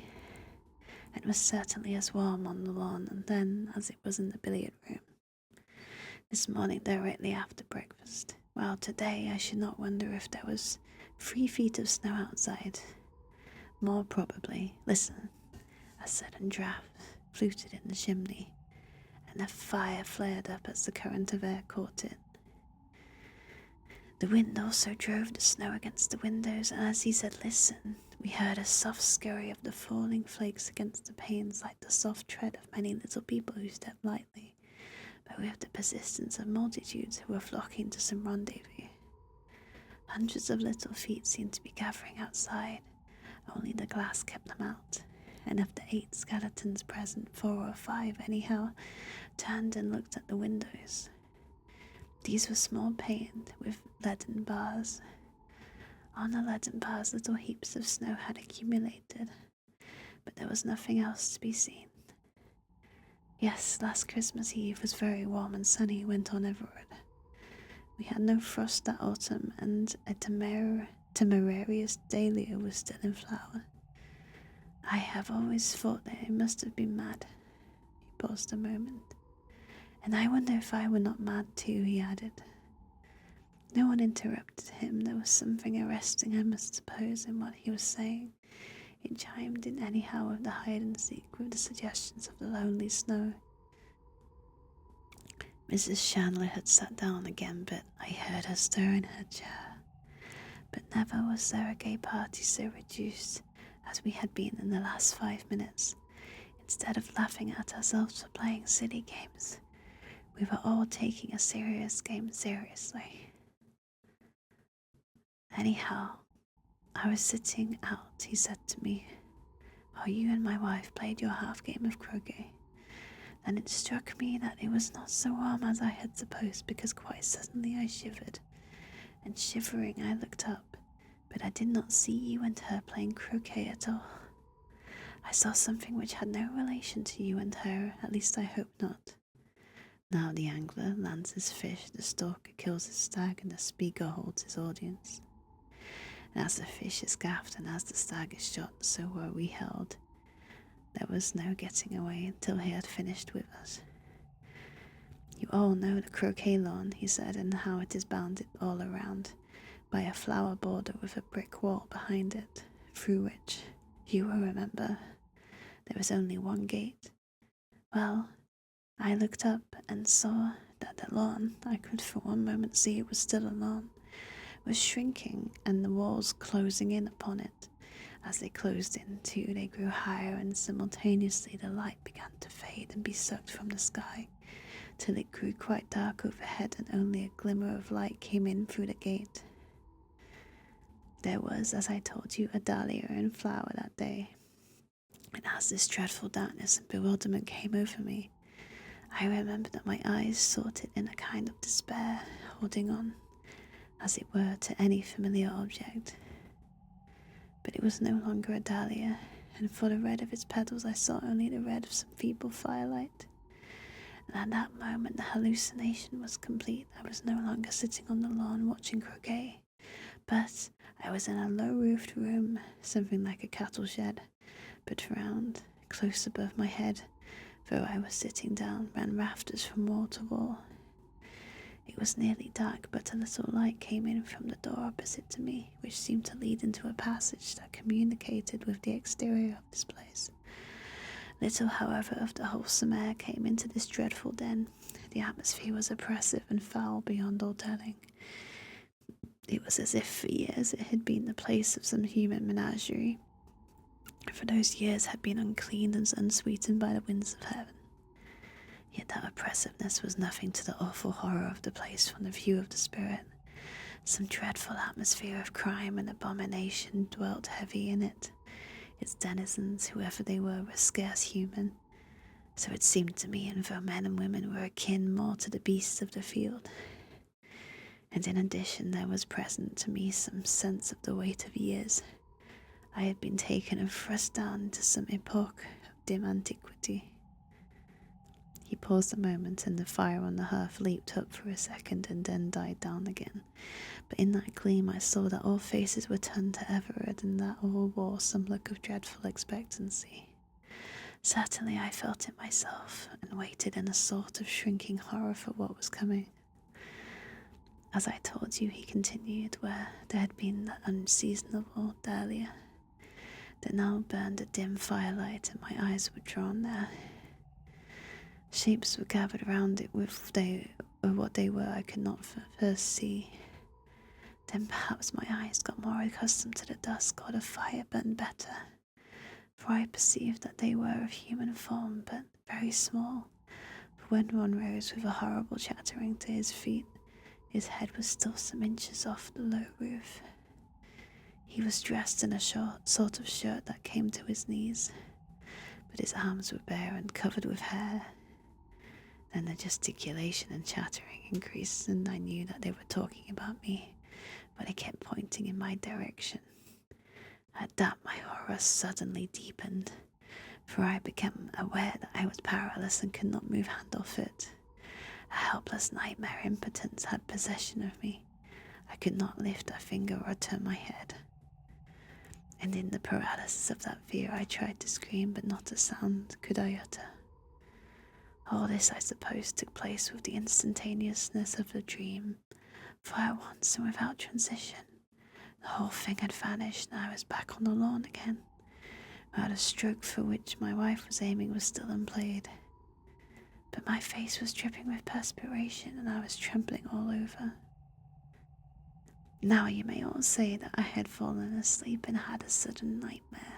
B: It was certainly as warm on the lawn and then as it was in the billiard room. This morning directly after breakfast. Well, today I should not wonder if there was 3 feet of snow outside. More probably. Listen. A sudden draught fluted in the chimney, and a fire flared up as the current of air caught it. The wind also drove the snow against the windows, and as he said, listen, we heard a soft scurry of the falling flakes against the panes, like the soft tread of many little people who step lightly, but with the persistence of multitudes who were flocking to some rendezvous. Hundreds of little feet seemed to be gathering outside, only the glass kept them out, and of the 8 skeletons present, 4 or 5 anyhow turned and looked at the windows. These were small paned, with leaden bars. On the leaden bars little heaps of snow had accumulated, but there was nothing else to be seen. Yes, last Christmas Eve was very warm and sunny, went on Everard. We had no frost that autumn, and a temerarious dahlia was still in flower. I have always thought that it must have been mad. He paused a moment. And I wonder if I were not mad too, he added. No one interrupted him. There was something arresting, I must suppose, in what he was saying. It chimed in anyhow with the hide and seek, with the suggestions of the lonely snow. Mrs. Chandler had sat down again, but I heard her stir in her chair. But never was there a gay party so reduced as we had been in the last 5 minutes. Instead of laughing at ourselves for playing silly games, we were all taking a serious game seriously. Anyhow, I was sitting out, he said to me, while you and my wife played your half game of croquet. Then it struck me that it was not so warm as I had supposed, because quite suddenly I shivered, and shivering I looked up, but I did not see you and her playing croquet at all. I saw something which had no relation to you and her, at least I hope not. Now the angler lands his fish, the stalker kills his stag, and the speaker holds his audience. And as the fish is gaffed and as the stag is shot, so were we held. There was no getting away until he had finished with us. You all know the croquet lawn, he said, and how it is bounded all around by a flower border with a brick wall behind it, through which, you will remember, there is only one gate. Well, I looked up and saw that the lawn, I could for one moment see it was still a lawn, was shrinking and the walls closing in upon it. As they closed in too, they grew higher, and simultaneously the light began to fade and be sucked from the sky, till it grew quite dark overhead and only a glimmer of light came in through the gate. There was, as I told you, a dahlia in flower that day, and as this dreadful darkness and bewilderment came over me, I remember that my eyes sought it in a kind of despair, holding on, as it were, to any familiar object. But it was no longer a dahlia, and for the red of its petals I saw only the red of some feeble firelight. And at that moment the hallucination was complete. I was no longer sitting on the lawn watching croquet. But I was in a low-roofed room, something like a cattle shed, but round, close above my head, though I was sitting down, ran rafters from wall to wall. It was nearly dark, but a little light came in from the door opposite to me, which seemed to lead into a passage that communicated with the exterior of this place. Little, however, of the wholesome air came into this dreadful den. The atmosphere was oppressive and foul beyond all telling. It was as if for years it had been the place of some human menagerie, for those years had been uncleaned and unsweetened by the winds of heaven. Yet that oppressiveness was nothing to the awful horror of the place from the view of the spirit. Some dreadful atmosphere of crime and abomination dwelt heavy in it. Its denizens, whoever they were scarce human. So it seemed to me, and though men and women were akin more to the beasts of the field. And in addition there was present to me some sense of the weight of years. I had been taken and thrust down into some epoch of dim antiquity. He paused a moment, and the fire on the hearth leaped up for a second and then died down again. But in that gleam I saw that all faces were turned to Everard, and that all wore some look of dreadful expectancy. Certainly I felt it myself, and waited in a sort of shrinking horror for what was coming. As I told you, he continued, where there had been the unseasonable dahlia, there now burned a dim firelight, and my eyes were drawn there. Shapes were gathered round it, what they were I could not first see. Then perhaps my eyes got more accustomed to the dusk, or the fire burned better, for I perceived that they were of human form, but very small, for when one rose with a horrible chattering to his feet, his head was still some inches off the low roof. He was dressed in a short sort of shirt that came to his knees, but his arms were bare and covered with hair. Then the gesticulation and chattering increased, and I knew that they were talking about me, but they kept pointing in my direction. At that my horror suddenly deepened, for I became aware that I was powerless and could not move hand or foot. A helpless nightmare impotence had possession of me. I could not lift a finger or turn my head. And in the paralysis of that fear I tried to scream, but not a sound could I utter. All this, I suppose, took place with the instantaneousness of a dream, for at once and without transition, the whole thing had vanished, and I was back on the lawn again, while the stroke for which my wife was aiming was still unplayed. But my face was dripping with perspiration, and I was trembling all over. Now you may all say that I had fallen asleep and had a sudden nightmare.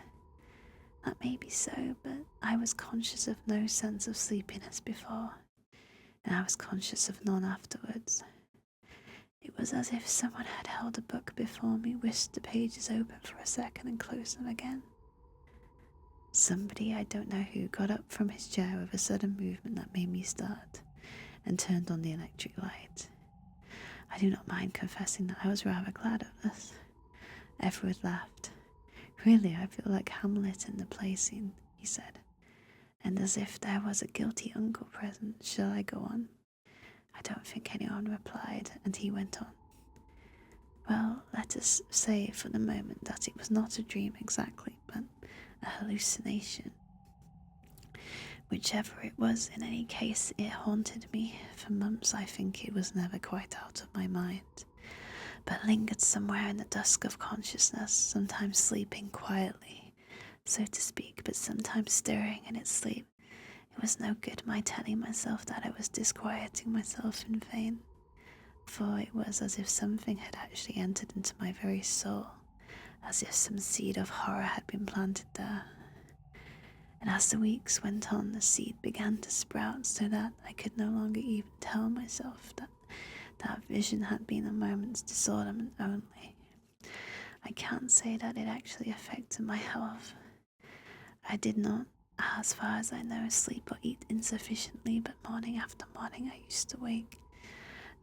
B: That may be so, but I was conscious of no sense of sleepiness before, and I was conscious of none afterwards. It was as if someone had held a book before me, whisked the pages open for a second and closed them again. Somebody, I don't know who, got up from his chair with a sudden movement that made me start, and turned on the electric light. I do not mind confessing that I was rather glad of this. Everard laughed. Really, I feel like Hamlet in the play scene, he said, and as if there was a guilty uncle present. Shall I go on? I don't think anyone replied, and he went on. Well, let us say for the moment that it was not a dream exactly, but a hallucination. Whichever it was, in any case, it haunted me. For months I think it was never quite out of my mind, but lingered somewhere in the dusk of consciousness, sometimes sleeping quietly, so to speak, but sometimes stirring in its sleep. It was no good my telling myself that I was disquieting myself in vain, for it was as if something had actually entered into my very soul, as if some seed of horror had been planted there. And as the weeks went on, the seed began to sprout, so that I could no longer even tell myself that that vision had been a moment's disorderment only. I can't say that it actually affected my health. I did not, as far as I know, sleep or eat insufficiently, but morning after morning I used to wake,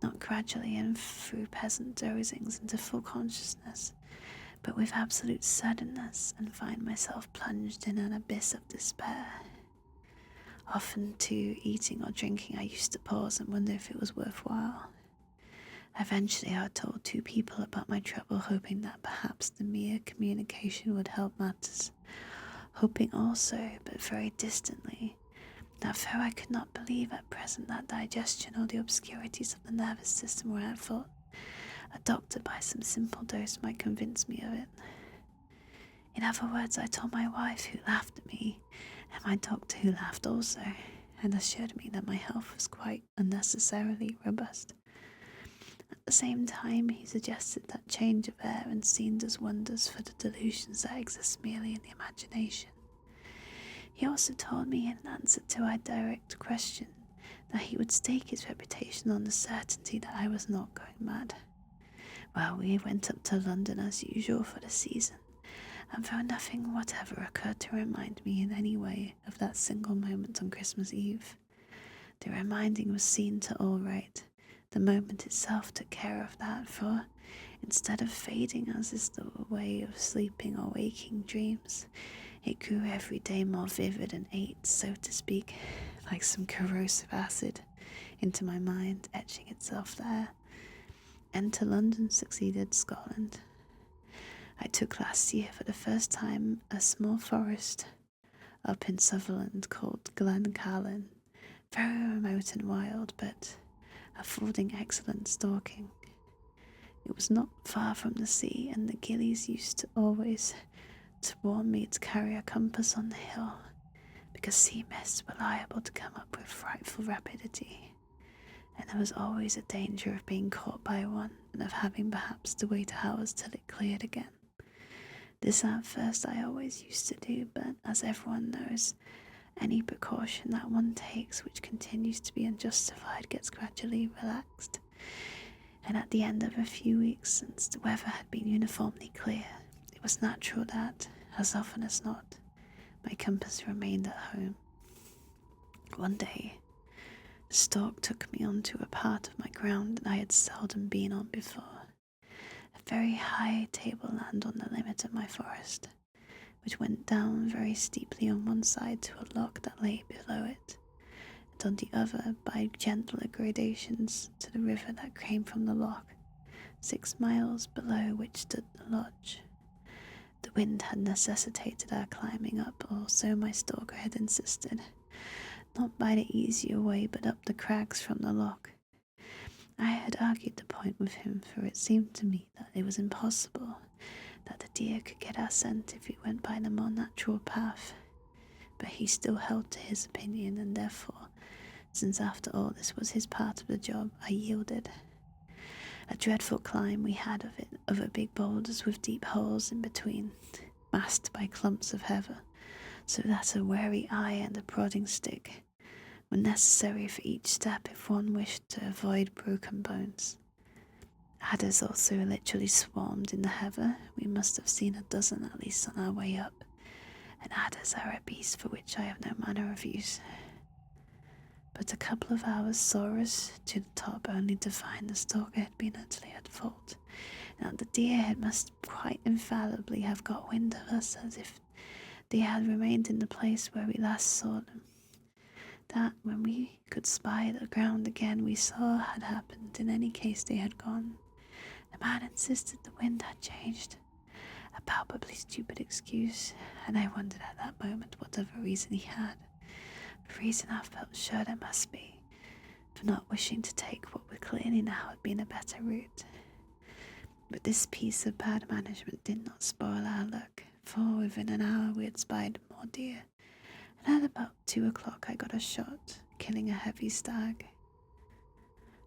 B: not gradually and through peasant dozings into full consciousness, but with absolute suddenness, and find myself plunged in an abyss of despair. Often, too, eating or drinking, I used to pause and wonder if it was worthwhile. Eventually, I told 2 people about my trouble, hoping that perhaps the mere communication would help matters. Hoping also, but very distantly, that though I could not believe at present that digestion or the obscurities of the nervous system were at fault, a doctor by some simple dose might convince me of it. In other words, I told my wife, who laughed at me, and my doctor, who laughed also, and assured me that my health was quite unnecessarily robust. At the same time, he suggested that change of air and scene does wonders for the delusions that exist merely in the imagination. He also told me in answer to a direct question that he would stake his reputation on the certainty that I was not going mad. Well, we went up to London as usual for the season, and though nothing whatever occurred to remind me in any way of that single moment on Christmas Eve, the reminding was seen to all right. The moment itself took care of that, for instead of fading as is the way of sleeping or waking dreams, it grew every day more vivid and ate, so to speak, like some corrosive acid, into my mind, etching itself there. Enter London succeeded Scotland. I took last year for the first time a small forest up in Sutherland called Glen Callan, very remote and wild, but affording excellent stalking. It was not far from the sea, and the gillies used to always to warn me to carry a compass on the hill, because sea mists were liable to come up with frightful rapidity, and there was always a danger of being caught by one, and of having perhaps to wait hours till it cleared again. This at first I always used to do, but as everyone knows, any precaution that one takes which continues to be unjustified gets gradually relaxed, and at the end of a few weeks, since the weather had been uniformly clear, it was natural that, as often as not, my compass remained at home. One day, the stork took me onto a part of my ground that I had seldom been on before, a very high tableland on the limit of my forest, which went down very steeply on one side to a loch that lay below it, and on the other by gentler gradations to the river that came from the loch, 6 miles below which stood the lodge. The wind had necessitated our climbing up, or so my stalker had insisted, not by the easier way but up the crags from the loch. I had argued the point with him, for it seemed to me that it was impossible that the deer could get our scent if we went by the more natural path, but he still held to his opinion, and therefore, since after all this was his part of the job, I yielded. A dreadful climb we had of it, over big boulders with deep holes in between, masked by clumps of heather, so that a wary eye and a prodding stick were necessary for each step if one wished to avoid broken bones. Adders also literally swarmed in the heather. We must have seen a dozen at least on our way up, and adders are a beast for which I have no manner of use. But a couple of hours saw us to the top, only to find the stalker had been utterly at fault, and that the deer must quite infallibly have got wind of us, as if they had remained in the place where we last saw them. That, when we could spy the ground again, we saw had happened. In any case, they had gone. The man insisted the wind had changed, a palpably stupid excuse, and I wondered at that moment what other reason he had. A reason I felt sure there must be, for not wishing to take what would clearly now have been a better route. But this piece of bad management did not spoil our luck, for within an hour we had spied more deer, and at about 2 o'clock I got a shot, killing a heavy stag.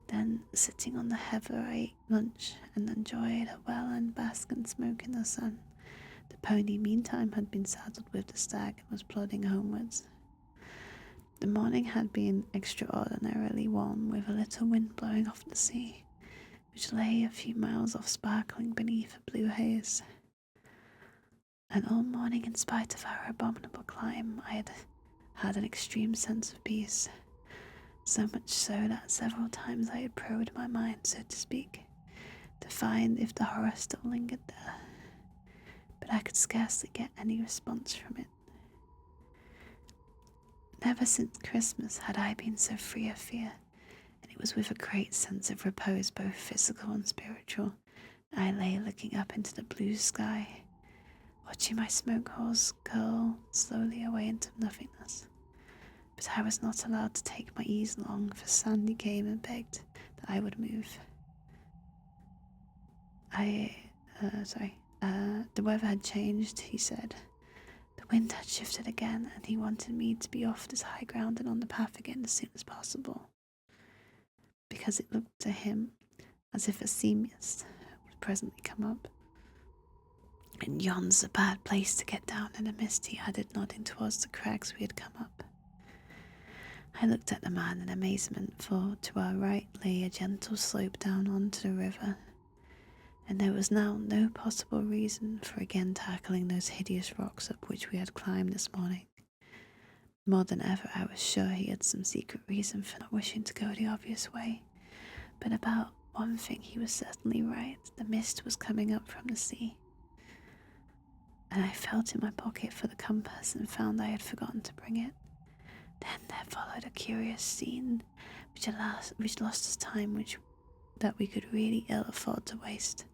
B: Then, sitting on the heather, I ate lunch and enjoyed a well-earned bask and smoke in the sun. The pony meantime had been saddled with the stag and was plodding homewards. The morning had been extraordinarily warm, with a little wind blowing off the sea, which lay a few miles off, sparkling beneath a blue haze. And all morning, in spite of our abominable climb, I had an extreme sense of peace, so much so that several times I had probed my mind, so to speak, to find if the horror still lingered there, but I could scarcely get any response from it. Never since Christmas had I been so free of fear, and and it was with a great sense of repose, both physical and spiritual, I lay looking up into the blue sky, watching my smoke horse curl slowly away into nothingness. But I was not allowed to take my ease long, for Sandy came and begged that I would move. The weather had changed, he said. The wind had shifted again, and he wanted me to be off this high ground and on the path again as soon as possible, because it looked to him as if a sea mist would presently come up. And yon's a bad place to get down in a mist, he added, nodding towards the crags we had come up. I looked at the man in amazement, for to our right lay a gentle slope down onto the river, and there was now no possible reason for again tackling those hideous rocks up which we had climbed this morning. More than ever, I was sure he had some secret reason for not wishing to go the obvious way, but about one thing he was certainly right: the mist was coming up from the sea. And I felt in my pocket for the compass and found I had forgotten to bring it. Then there followed a curious scene, which lost us time that we could really ill afford to waste.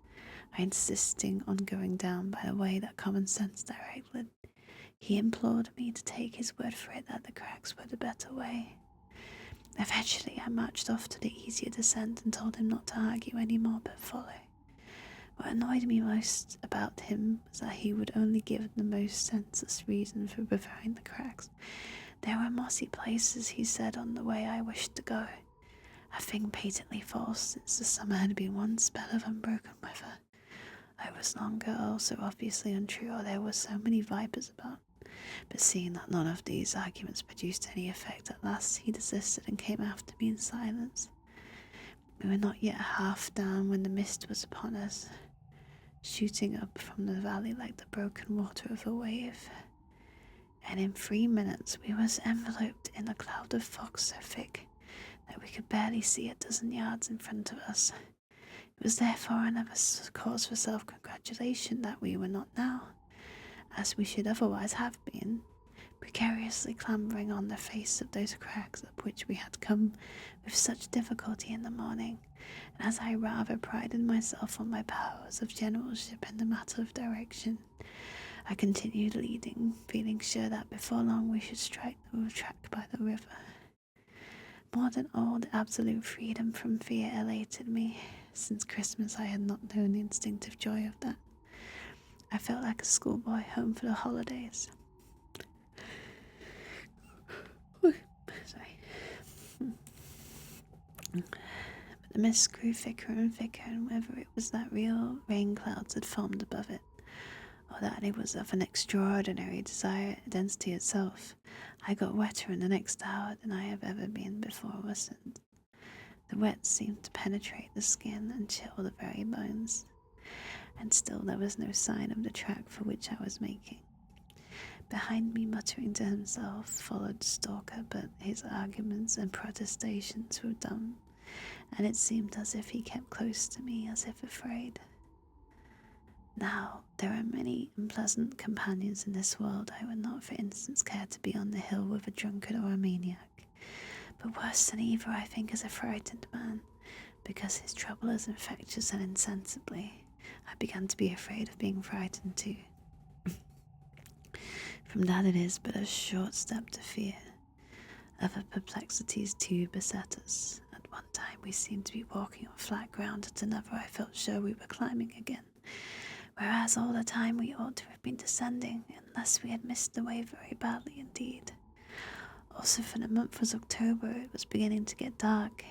B: I insisting on going down by the way that common sense directed. He implored me to take his word for it that the crags were the better way. Eventually I marched off to the easier descent and told him not to argue any more but follow. What annoyed me most about him was that he would only give the most senseless reason for preferring the crags. There were mossy places, he said, on the way I wished to go, a thing patently false, since the summer had been one spell of unbroken weather. I was longer, also obviously untrue, or there were so many vipers about. But seeing that none of these arguments produced any effect, at last he desisted and came after me in silence. We were not yet half down when the mist was upon us, shooting up from the valley like the broken water of a wave. And in 3 minutes we was enveloped in a cloud of fog so thick that we could barely see a dozen yards in front of us. It was therefore another cause for self-congratulation that we were not now, as we should otherwise have been, precariously clambering on the face of those crags up which we had come with such difficulty in the morning, and as I rather prided myself on my powers of generalship in the matter of direction, I continued leading, feeling sure that before long we should strike the track by the river. More than all, the absolute freedom from fear elated me. Since Christmas I had not known the instinctive joy of that. I felt like a schoolboy home for the holidays. But the mist grew thicker and thicker, and whether it was that real rain clouds had formed above it, or that it was of an extraordinary density itself, I got wetter in the next hour than I have ever been before or since. The wet seemed to penetrate the skin and chill the very bones, and still there was no sign of the track for which I was making. Behind me, muttering to himself, followed Stalker, but his arguments and protestations were dumb, and it seemed as if he kept close to me, as if afraid. Now, there are many unpleasant companions in this world. I would not, for instance, care to be on the hill with a drunkard or a maniac. But worse than either, I think, is a frightened man, because his trouble is infectious, and insensibly I began to be afraid of being frightened too. From that it is but a short step to fear. Other perplexities too beset us. At one time we seemed to be walking on flat ground, at another I felt sure we were climbing again, whereas all the time we ought to have been descending, unless we had missed the way very badly indeed. Also, for the month was October, it was beginning to get dark,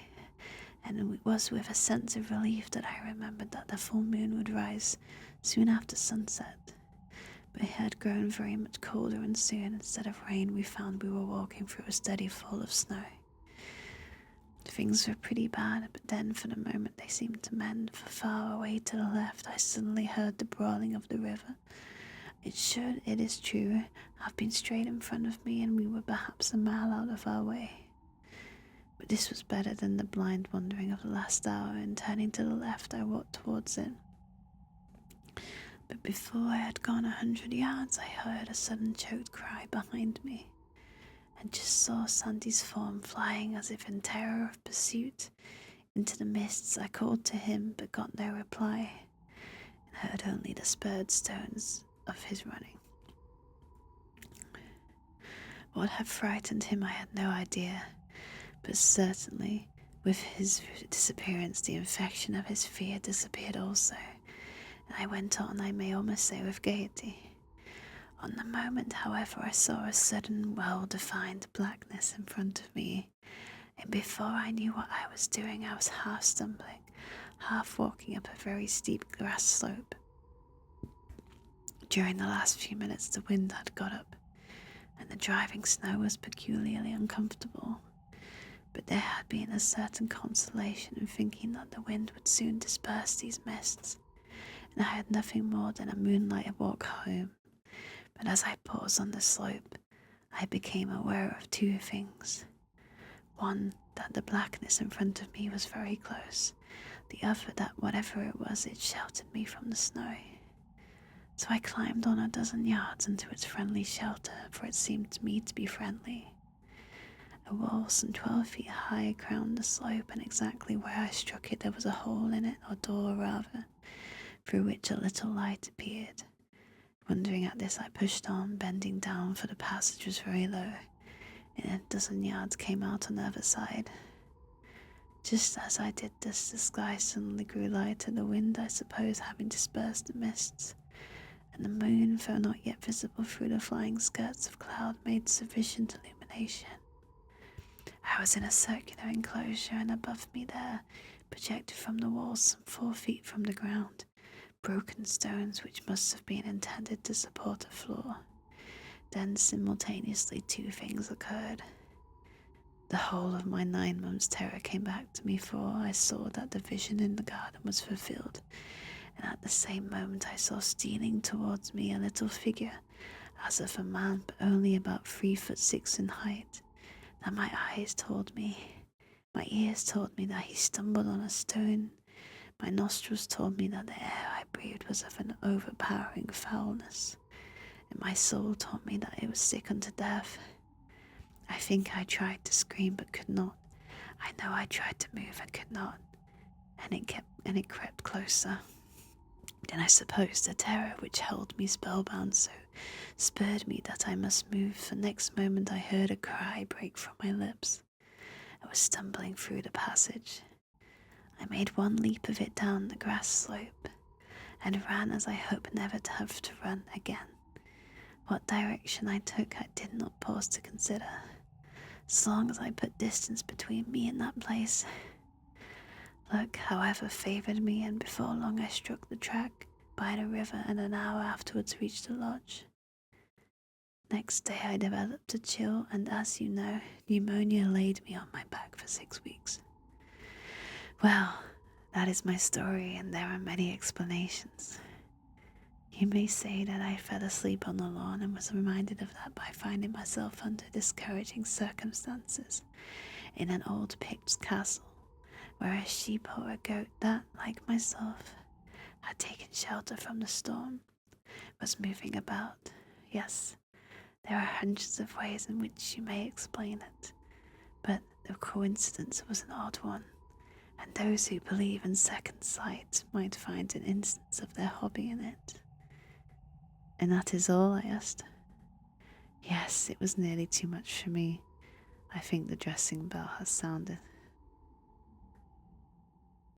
B: and it was with a sense of relief that I remembered that the full moon would rise soon after sunset. But it had grown very much colder, and soon, instead of rain, we found we were walking through a steady fall of snow. Things were pretty bad, but then for the moment they seemed to mend, for far away to the left I suddenly heard the brawling of the river. It should, it is true, have been straight in front of me, and we were perhaps a mile out of our way. But this was better than the blind wandering of the last hour, and turning to the left I walked towards it. But before I had gone 100 yards, I heard a sudden choked cry behind me, and just saw Sandy's form flying as if in terror of pursuit. Into the mists I called to him but got no reply, and heard only the spurred stones of his running. What had frightened him I had no idea, but certainly with his disappearance the infection of his fear disappeared also, and I went on, I may almost say, with gaiety. On the moment, however, I saw a sudden, well-defined blackness in front of me, and before I knew what I was doing, I was half stumbling, half walking up a very steep grass slope. During the last few minutes, the wind had got up, and the driving snow was peculiarly uncomfortable, but there had been a certain consolation in thinking that the wind would soon disperse these mists, and I had nothing more than a moonlight walk home. But as I paused on the slope, I became aware of two things. One, that the blackness in front of me was very close. The other, that whatever it was, it sheltered me from the snow. So I climbed on a dozen yards into its friendly shelter, for it seemed to me to be friendly. A wall some 12 feet high crowned the slope, and exactly where I struck it there was a hole in it, or door rather, through which a little light appeared. Wondering at this, I pushed on, bending down, for the passage was very low, and a dozen yards came out on the other side. Just as I did this, the sky suddenly grew lighter, the wind, I suppose, having dispersed the mists, and the moon, though not yet visible through the flying skirts of cloud, made sufficient illumination. I was in a circular enclosure, and above me there, projected from the walls some 4 feet from the ground, broken stones which must have been intended to support a floor. Then simultaneously two things occurred. The whole of my 9 months' terror came back to me, for I saw that the vision in the garden was fulfilled, and at the same moment I saw stealing towards me a little figure, as of a man, but only about 3'6" in height. That my ears told me that he stumbled on a stone. My nostrils told me that the air I breathed was of an overpowering foulness, and my soul told me that it was sick unto death. I think I tried to scream but could not. I know I tried to move and could not, and it crept closer. Then I suppose the terror which held me spellbound so spurred me that I must move, for next moment I heard a cry break from my lips. I was stumbling through the passage. I made one leap of it down the grass slope, and ran as I hope never to have to run again. What direction I took I did not pause to consider, so long as I put distance between me and that place. Luck, however, favoured me, and before long I struck the track by the river, and an hour afterwards reached the lodge. Next day I developed a chill, and as you know, pneumonia laid me on my back for 6 weeks. Well, that is my story, and there are many explanations. You may say that I fell asleep on the lawn and was reminded of that by finding myself under discouraging circumstances in an old Pict castle, where a sheep or a goat that, like myself, had taken shelter from the storm, was moving about. Yes, there are hundreds of ways in which you may explain it, but the coincidence was an odd one, and those who believe in second sight might find an instance of their hobby in it. And that is all? I asked. Yes, it was nearly too much for me. I think the dressing bell has sounded.